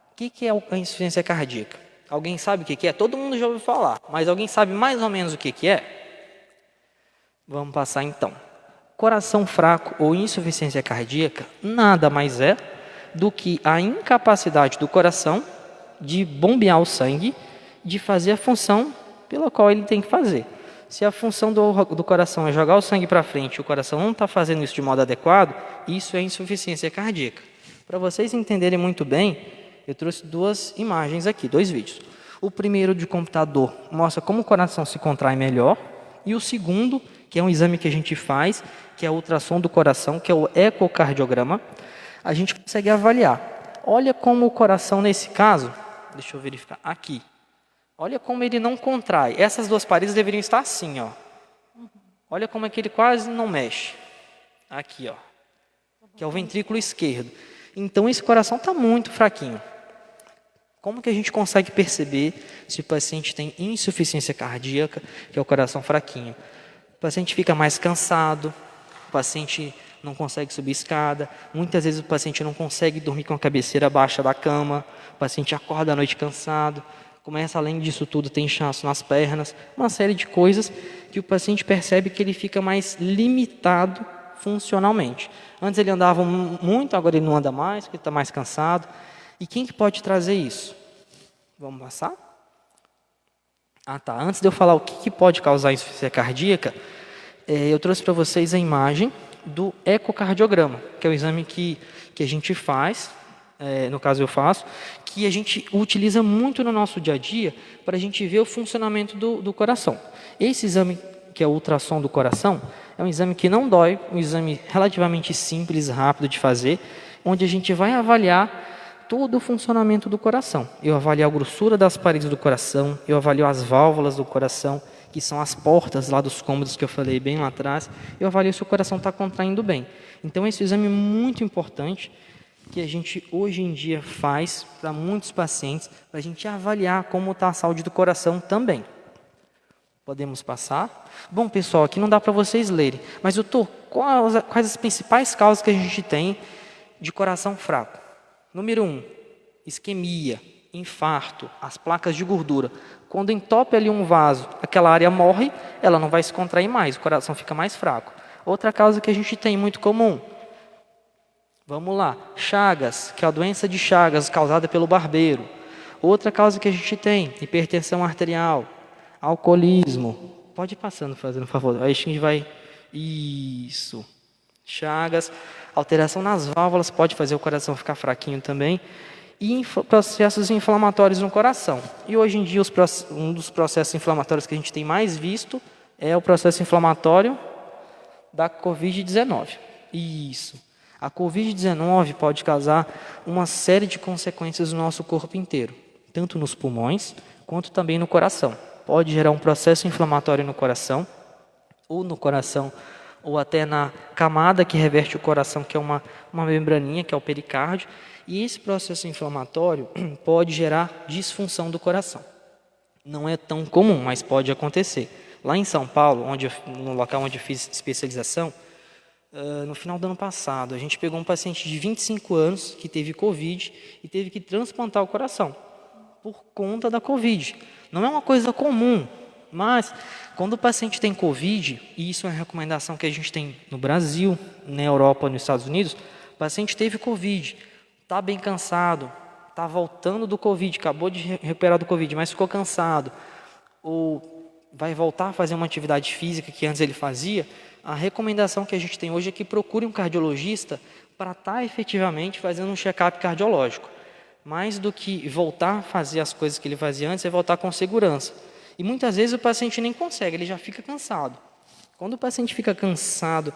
O que é a insuficiência cardíaca? Alguém sabe o que é? Todo mundo já ouviu falar, mas alguém sabe mais ou menos o que é? Vamos passar então. Coração fraco ou insuficiência cardíaca nada mais é do que a incapacidade do coração de bombear o sangue, de fazer a função pela qual ele tem que fazer. Se a função do coração é jogar o sangue para frente e o coração não está fazendo isso de modo adequado, isso é insuficiência cardíaca. Para vocês entenderem muito bem, eu trouxe 2 imagens aqui, 2 vídeos. O primeiro de computador mostra como o coração se contrai melhor, e o segundo, que é um exame que a gente faz, que é o ultrassom do coração, que é o ecocardiograma, a gente consegue avaliar. Olha como o coração, nesse caso, deixa eu verificar, aqui. Olha como ele não contrai. Essas 2 paredes deveriam estar assim, ó. Olha como é que ele quase não mexe. Aqui, ó. Que é o ventrículo esquerdo. Então, esse coração está muito fraquinho. Como que a gente consegue perceber se o paciente tem insuficiência cardíaca, que é o coração fraquinho? O paciente fica mais cansado, o paciente não consegue subir escada, muitas vezes o paciente não consegue dormir com a cabeceira baixa da cama, o paciente acorda à noite cansado, começa, além disso tudo, ter inchaço nas pernas, uma série de coisas que o paciente percebe que ele fica mais limitado funcionalmente. Antes ele andava muito, agora ele não anda mais, porque ele está mais cansado. E quem que pode trazer isso? Vamos passar? Antes de eu falar o que pode causar insuficiência cardíaca, eu trouxe para vocês a imagem do ecocardiograma, que é o exame que a gente faz, no caso eu faço, que a gente utiliza muito no nosso dia a dia para a gente ver o funcionamento do coração. Esse exame, que é o ultrassom do coração, é um exame que não dói, um exame relativamente simples, rápido de fazer, onde a gente vai avaliar todo o funcionamento do coração. Eu avalio a grossura das paredes do coração, eu avalio as válvulas do coração, que são as portas lá dos cômodos que eu falei bem lá atrás, eu avalio se o coração está contraindo bem. Então, esse exame é muito importante, que a gente hoje em dia faz para muitos pacientes, para a gente avaliar como está a saúde do coração também. Podemos passar? Bom, pessoal, aqui não dá para vocês lerem, mas doutor, quais as principais causas que a gente tem de coração fraco? Número 1, isquemia, infarto, as placas de gordura. Quando entope ali um vaso, aquela área morre, ela não vai se contrair mais, o coração fica mais fraco. Outra causa que a gente tem muito comum, vamos lá, Chagas, que é a doença de Chagas causada pelo barbeiro. Outra causa que a gente tem, hipertensão arterial, alcoolismo. Pode ir passando, fazendo favor. Aí a gente vai... Isso. Chagas, alteração nas válvulas pode fazer o coração ficar fraquinho também. E processos inflamatórios no coração. E hoje em dia um dos processos inflamatórios que a gente tem mais visto é o processo inflamatório da Covid-19. Isso. A Covid-19 pode causar uma série de consequências no nosso corpo inteiro, tanto nos pulmões quanto também no coração. Pode gerar um processo inflamatório no coração, ou até na camada que reveste o coração, que é uma membraninha, que é o pericárdio. E esse processo inflamatório pode gerar disfunção do coração. Não é tão comum, mas pode acontecer. Lá em São Paulo, no local onde eu fiz especialização, no final do ano passado, a gente pegou um paciente de 25 anos que teve Covid e teve que transplantar o coração por conta da Covid. Não é uma coisa comum, mas quando o paciente tem Covid, e isso é uma recomendação que a gente tem no Brasil, na Europa, nos Estados Unidos, o paciente teve Covid, está bem cansado, está voltando do Covid, acabou de recuperar do Covid, mas ficou cansado, ou vai voltar a fazer uma atividade física que antes ele fazia, a recomendação que a gente tem hoje é que procure um cardiologista para estar efetivamente fazendo um check-up cardiológico. Mais do que voltar a fazer as coisas que ele fazia antes, é voltar com segurança. E muitas vezes o paciente nem consegue, ele já fica cansado. Quando o paciente fica cansado,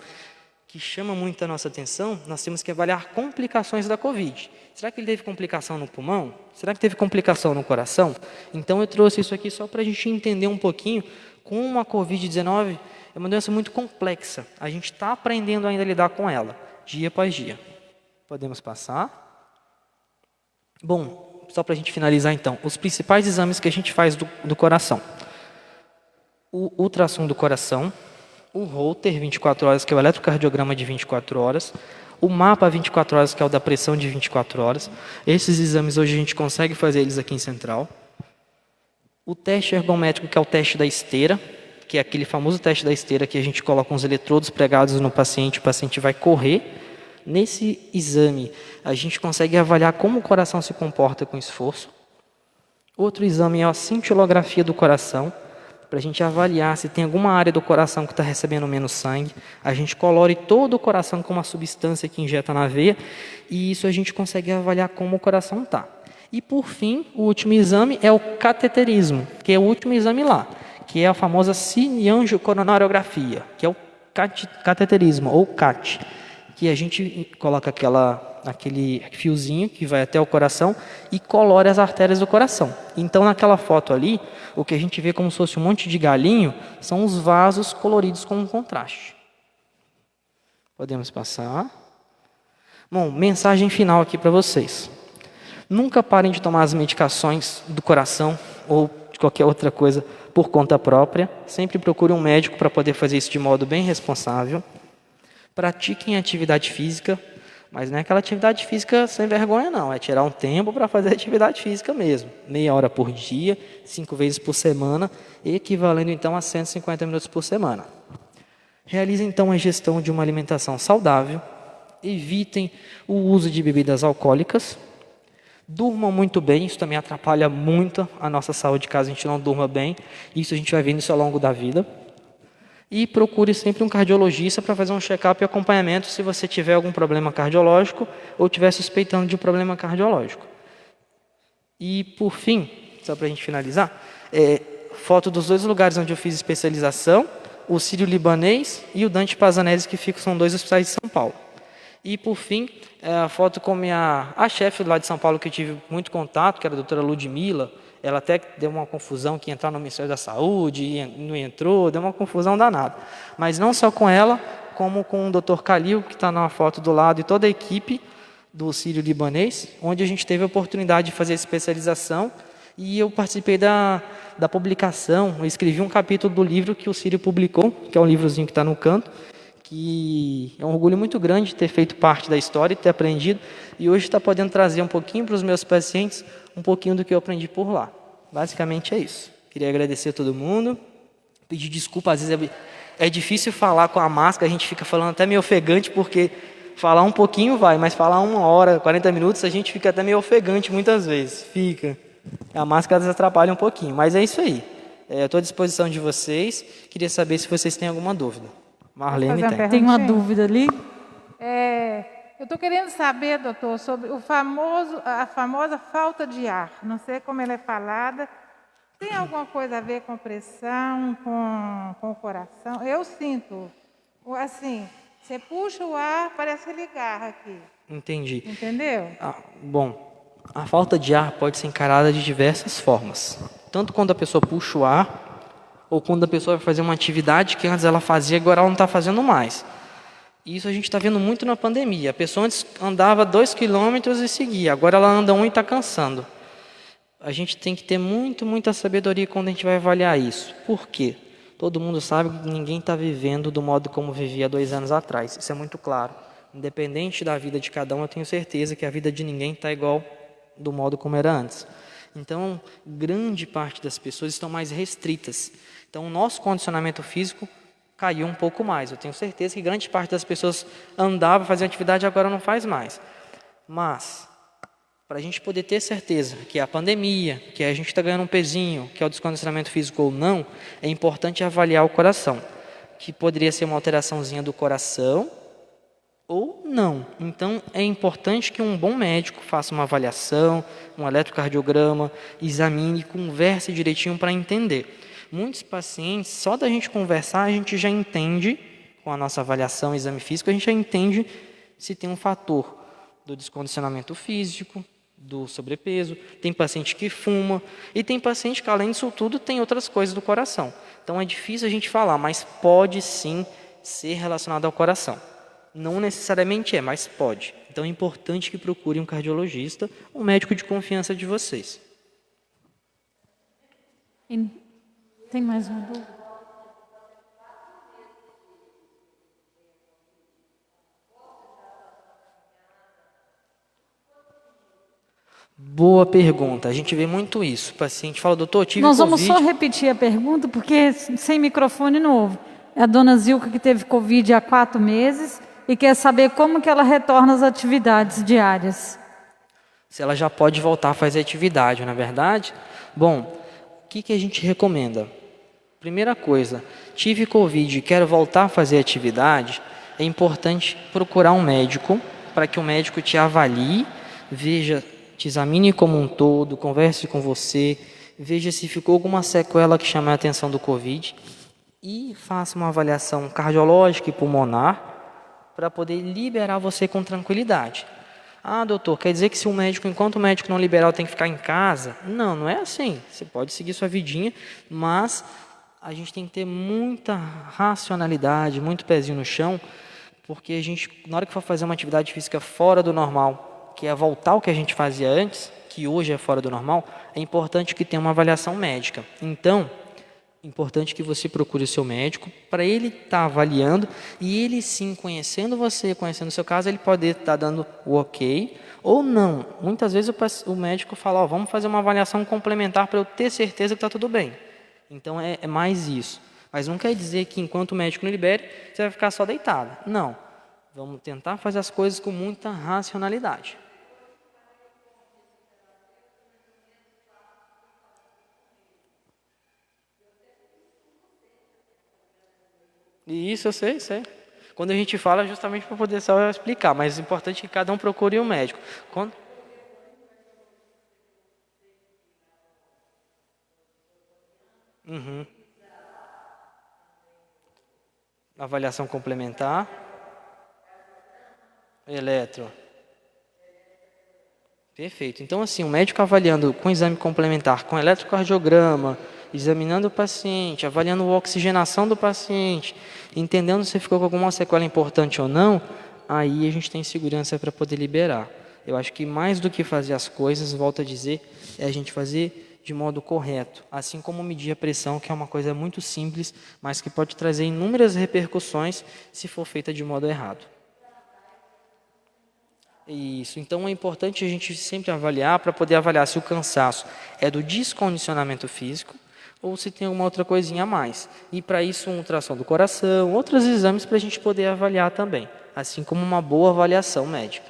que chama muito a nossa atenção, nós temos que avaliar complicações da Covid. Será que ele teve complicação no pulmão? Será que teve complicação no coração? Então eu trouxe isso aqui só para a gente entender um pouquinho como a Covid-19 é uma doença muito complexa. A gente está aprendendo ainda a lidar com ela, dia após dia. Podemos passar? Bom, só para a gente finalizar então, os principais exames que a gente faz do coração. O ultrassom do coração, o Holter 24 horas, que é o eletrocardiograma de 24 horas, o mapa 24 horas, que é o da pressão de 24 horas. Esses exames hoje a gente consegue fazer eles aqui em Central. O teste ergométrico, que é o teste da esteira, que é aquele famoso teste da esteira que a gente coloca uns eletrodos pregados no paciente, o paciente vai correr. Nesse exame, a gente consegue avaliar como o coração se comporta com esforço. Outro exame é a cintilografia do coração, para a gente avaliar se tem alguma área do coração que está recebendo menos sangue. A gente colore todo o coração com uma substância que injeta na veia, e isso a gente consegue avaliar como o coração está. E, por fim, o último exame é o cateterismo, que é o último exame lá, que é a famosa cineangiocoronariografia, que é o cateterismo, ou CAT, que a gente coloca aquele fiozinho que vai até o coração e colore as artérias do coração. Então, naquela foto ali, o que a gente vê como se fosse um monte de galinho são os vasos coloridos com um contraste. Podemos passar. Bom, mensagem final aqui para vocês. Nunca parem de tomar as medicações do coração ou de qualquer outra coisa por conta própria. Sempre procure um médico para poder fazer isso de modo bem responsável. Pratiquem atividade física, mas não é aquela atividade física sem vergonha, não. É tirar um tempo para fazer atividade física mesmo. Meia hora por dia, 5 vezes por semana, equivalendo então a 150 minutos por semana. Realizem então a gestão de uma alimentação saudável. Evitem o uso de bebidas alcoólicas. Durmam muito bem, isso também atrapalha muito a nossa saúde caso a gente não durma bem. Isso a gente vai vendo isso ao longo da vida. E procure sempre um cardiologista para fazer um check-up e acompanhamento se você tiver algum problema cardiológico ou estiver suspeitando de um problema cardiológico. E, por fim, só para a gente finalizar, foto dos 2 lugares onde eu fiz especialização, o Sírio-Libanês e o Dante Pazanese, que são 2 hospitais de São Paulo. E, por fim, a foto com a chefe lá de São Paulo, que eu tive muito contato, que era a doutora Ludmila. Ela até deu uma confusão que ia entrar no Ministério da Saúde, e não entrou, deu uma confusão danada. Mas não só com ela, como com o doutor Calil, que está na foto do lado, e toda a equipe do Sírio-Libanês, onde a gente teve a oportunidade de fazer especialização, e eu participei da publicação, eu escrevi um capítulo do livro que o Sírio publicou, que é um livrozinho que está no canto, que é um orgulho muito grande ter feito parte da história e ter aprendido, e hoje está podendo trazer um pouquinho para os meus pacientes, um pouquinho do que eu aprendi por lá. Basicamente é isso. Queria agradecer a todo mundo, pedir desculpa, às vezes é difícil falar com a máscara, a gente fica falando até meio ofegante, porque falar um pouquinho vai, mas falar 1 hora, 40 minutos, a gente fica até meio ofegante muitas vezes. Fica. A máscara às vezes atrapalha um pouquinho, mas é isso aí. Eu estou à disposição de vocês. Queria saber se vocês têm alguma dúvida. Marlene tem. Tem uma dúvida ali? Eu estou querendo saber, doutor, sobre a famosa falta de ar. Não sei como ela é falada. Tem alguma coisa a ver com pressão, com o coração? Eu sinto, assim, você puxa o ar, parece que ele agarra aqui. Entendi. Entendeu? Bom, a falta de ar pode ser encarada de diversas formas. Tanto quando a pessoa puxa o ar, ou quando a pessoa vai fazer uma atividade que antes ela fazia, agora ela não está fazendo mais. Isso a gente está vendo muito na pandemia. A pessoa antes andava 2 quilômetros e seguia, agora ela anda 1 e está cansando. A gente tem que ter muita sabedoria quando a gente vai avaliar isso. Por quê? Todo mundo sabe que ninguém está vivendo do modo como vivia 2 anos atrás. Isso é muito claro. Independente da vida de cada um, eu tenho certeza que a vida de ninguém está igual do modo como era antes. Então, grande parte das pessoas estão mais restritas. Então, o nosso condicionamento físico caiu um pouco mais. Eu tenho certeza que grande parte das pessoas andava, fazia atividade, agora não faz mais. Mas, para a gente poder ter certeza que é a pandemia, que a gente está ganhando um pezinho, que é o descondicionamento físico ou não, é importante avaliar o coração, que poderia ser uma alteraçãozinha do coração ou não. Então, é importante que um bom médico faça uma avaliação, um eletrocardiograma, examine, converse direitinho para entender. Muitos pacientes, só da gente conversar, a gente já entende, com a nossa avaliação, exame físico, a gente já entende se tem um fator do descondicionamento físico, do sobrepeso, tem paciente que fuma, e tem paciente que, além disso tudo, tem outras coisas do coração. Então, é difícil a gente falar, mas pode sim ser relacionado ao coração. Não necessariamente mas pode. Então, é importante que procure um cardiologista, um médico de confiança de vocês. Tem mais uma dúvida? Boa pergunta. A gente vê muito isso. O paciente fala, doutor, eu tive Nós Covid. vamos só repetir a pergunta, porque sem microfone novo. É a dona Zilka que teve Covid há 4 meses e quer saber como que ela retorna às atividades diárias. Se ela já pode voltar a fazer atividade, não é verdade? Bom, o que a gente recomenda? Primeira coisa, tive Covid e quero voltar a fazer atividade, é importante procurar um médico, para que o médico te avalie, veja, te examine como um todo, converse com você, veja se ficou alguma sequela que chame a atenção do Covid e faça uma avaliação cardiológica e pulmonar para poder liberar você com tranquilidade. Ah, doutor, quer dizer que se o médico, enquanto o médico não liberar, tem que ficar em casa? Não, não é assim. Você pode seguir sua vidinha, mas a gente tem que ter muita racionalidade, muito pezinho no chão, porque a gente, na hora que for fazer uma atividade física fora do normal, que é voltar ao que a gente fazia antes, que hoje é fora do normal, é importante que tenha uma avaliação médica. Então, é importante que você procure o seu médico para ele estar avaliando e ele sim, conhecendo você, conhecendo o seu caso, ele pode estar dando o ok ou não. Muitas vezes o médico fala, vamos fazer uma avaliação complementar para eu ter certeza que está tudo bem. Então é mais isso. Mas não quer dizer que enquanto o médico não libere, você vai ficar só deitada. Não. Vamos tentar fazer as coisas com muita racionalidade. E isso eu sei. Quando a gente fala é justamente para poder só explicar, mas é importante que cada um procure um médico. Avaliação complementar. Eletro. Perfeito. Então, assim, o médico avaliando com exame complementar, com eletrocardiograma, examinando o paciente, avaliando a oxigenação do paciente, entendendo se ficou com alguma sequela importante ou não, aí a gente tem segurança para poder liberar. Eu acho que mais do que fazer as coisas, volto a dizer, é a gente fazer de modo correto, assim como medir a pressão, que é uma coisa muito simples, mas que pode trazer inúmeras repercussões se for feita de modo errado. Isso, então é importante a gente sempre avaliar para poder avaliar se o cansaço é do descondicionamento físico ou se tem alguma outra coisinha a mais. E para isso um ultrassom do coração, outros exames para a gente poder avaliar também, assim como uma boa avaliação médica.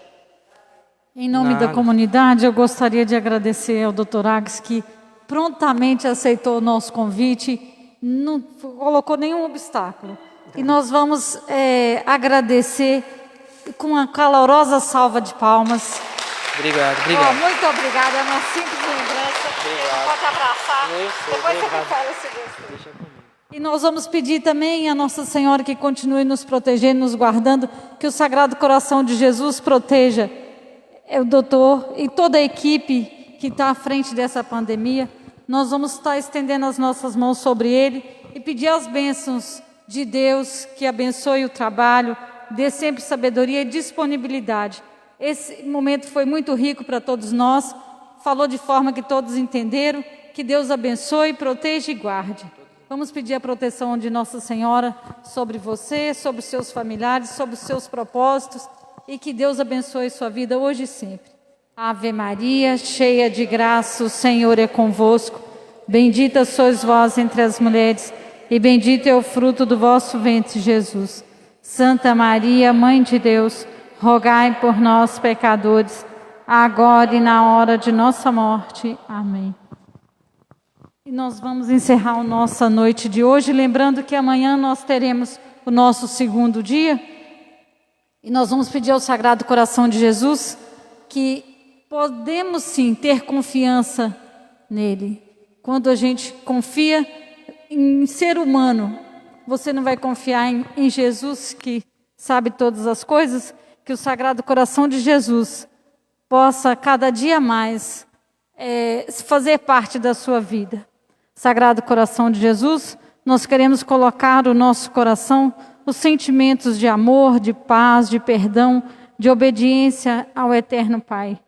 Em nome da comunidade, eu gostaria de agradecer ao Dr. Agas, que prontamente aceitou o nosso convite, não colocou nenhum obstáculo. E nós vamos agradecer com uma calorosa salva de palmas. Obrigado. Muito obrigada, é uma simples lembrança. Pode abraçar, depois você me fala se gostou. E nós vamos pedir também a Nossa Senhora que continue nos protegendo, nos guardando, que o Sagrado Coração de Jesus proteja o doutor e toda a equipe que está à frente dessa pandemia. Nós vamos estar estendendo as nossas mãos sobre ele e pedir as bênçãos de Deus, que abençoe o trabalho, dê sempre sabedoria e disponibilidade. Esse momento foi muito rico para todos nós, falou de forma que todos entenderam. Que Deus abençoe, proteja e guarde. Vamos pedir a proteção de Nossa Senhora sobre você, sobre os seus familiares, sobre os seus propósitos, e que Deus abençoe sua vida hoje e sempre. Ave Maria, cheia de graça, o Senhor é convosco. Bendita sois vós entre as mulheres, e bendito é o fruto do vosso ventre, Jesus. Santa Maria, Mãe de Deus, rogai por nós, pecadores, agora e na hora de nossa morte. Amém. E nós vamos encerrar a nossa noite de hoje, lembrando que amanhã nós teremos o nosso segundo dia, e nós vamos pedir ao Sagrado Coração de Jesus que podemos sim ter confiança nele. Quando a gente confia em ser humano, você não vai confiar em Jesus, que sabe todas as coisas. Que o Sagrado Coração de Jesus possa cada dia mais fazer parte da sua vida. Sagrado Coração de Jesus, nós queremos colocar o nosso coração, os sentimentos de amor, de paz, de perdão, de obediência ao Eterno Pai.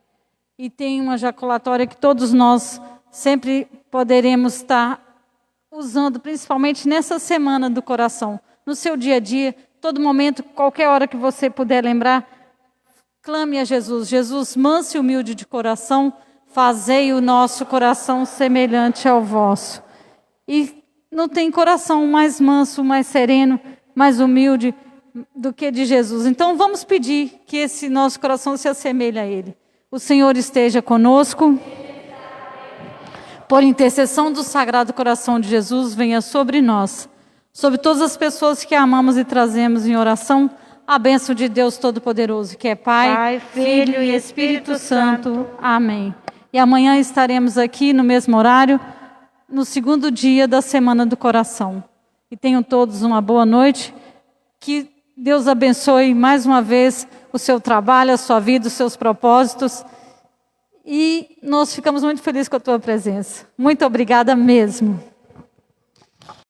E tem uma jaculatória que todos nós sempre poderemos estar usando, principalmente nessa semana do coração, no seu dia a dia, todo momento, qualquer hora que você puder lembrar, clame a Jesus. Jesus, manso e humilde de coração, fazei o nosso coração semelhante ao vosso. E não tem coração mais manso, mais sereno, mais humilde do que de Jesus. Então vamos pedir que esse nosso coração se assemelhe a Ele. O Senhor esteja conosco. Por intercessão do Sagrado Coração de Jesus, venha sobre nós, sobre todas as pessoas que amamos e trazemos em oração, a bênção de Deus Todo-Poderoso, que é Pai, Filho e Espírito Santo. Amém. E amanhã estaremos aqui no mesmo horário, no segundo dia da Semana do Coração. E tenham todos uma boa noite. Que Deus abençoe mais uma vez o seu trabalho, a sua vida, os seus propósitos. E nós ficamos muito felizes com a tua presença. Muito obrigada mesmo.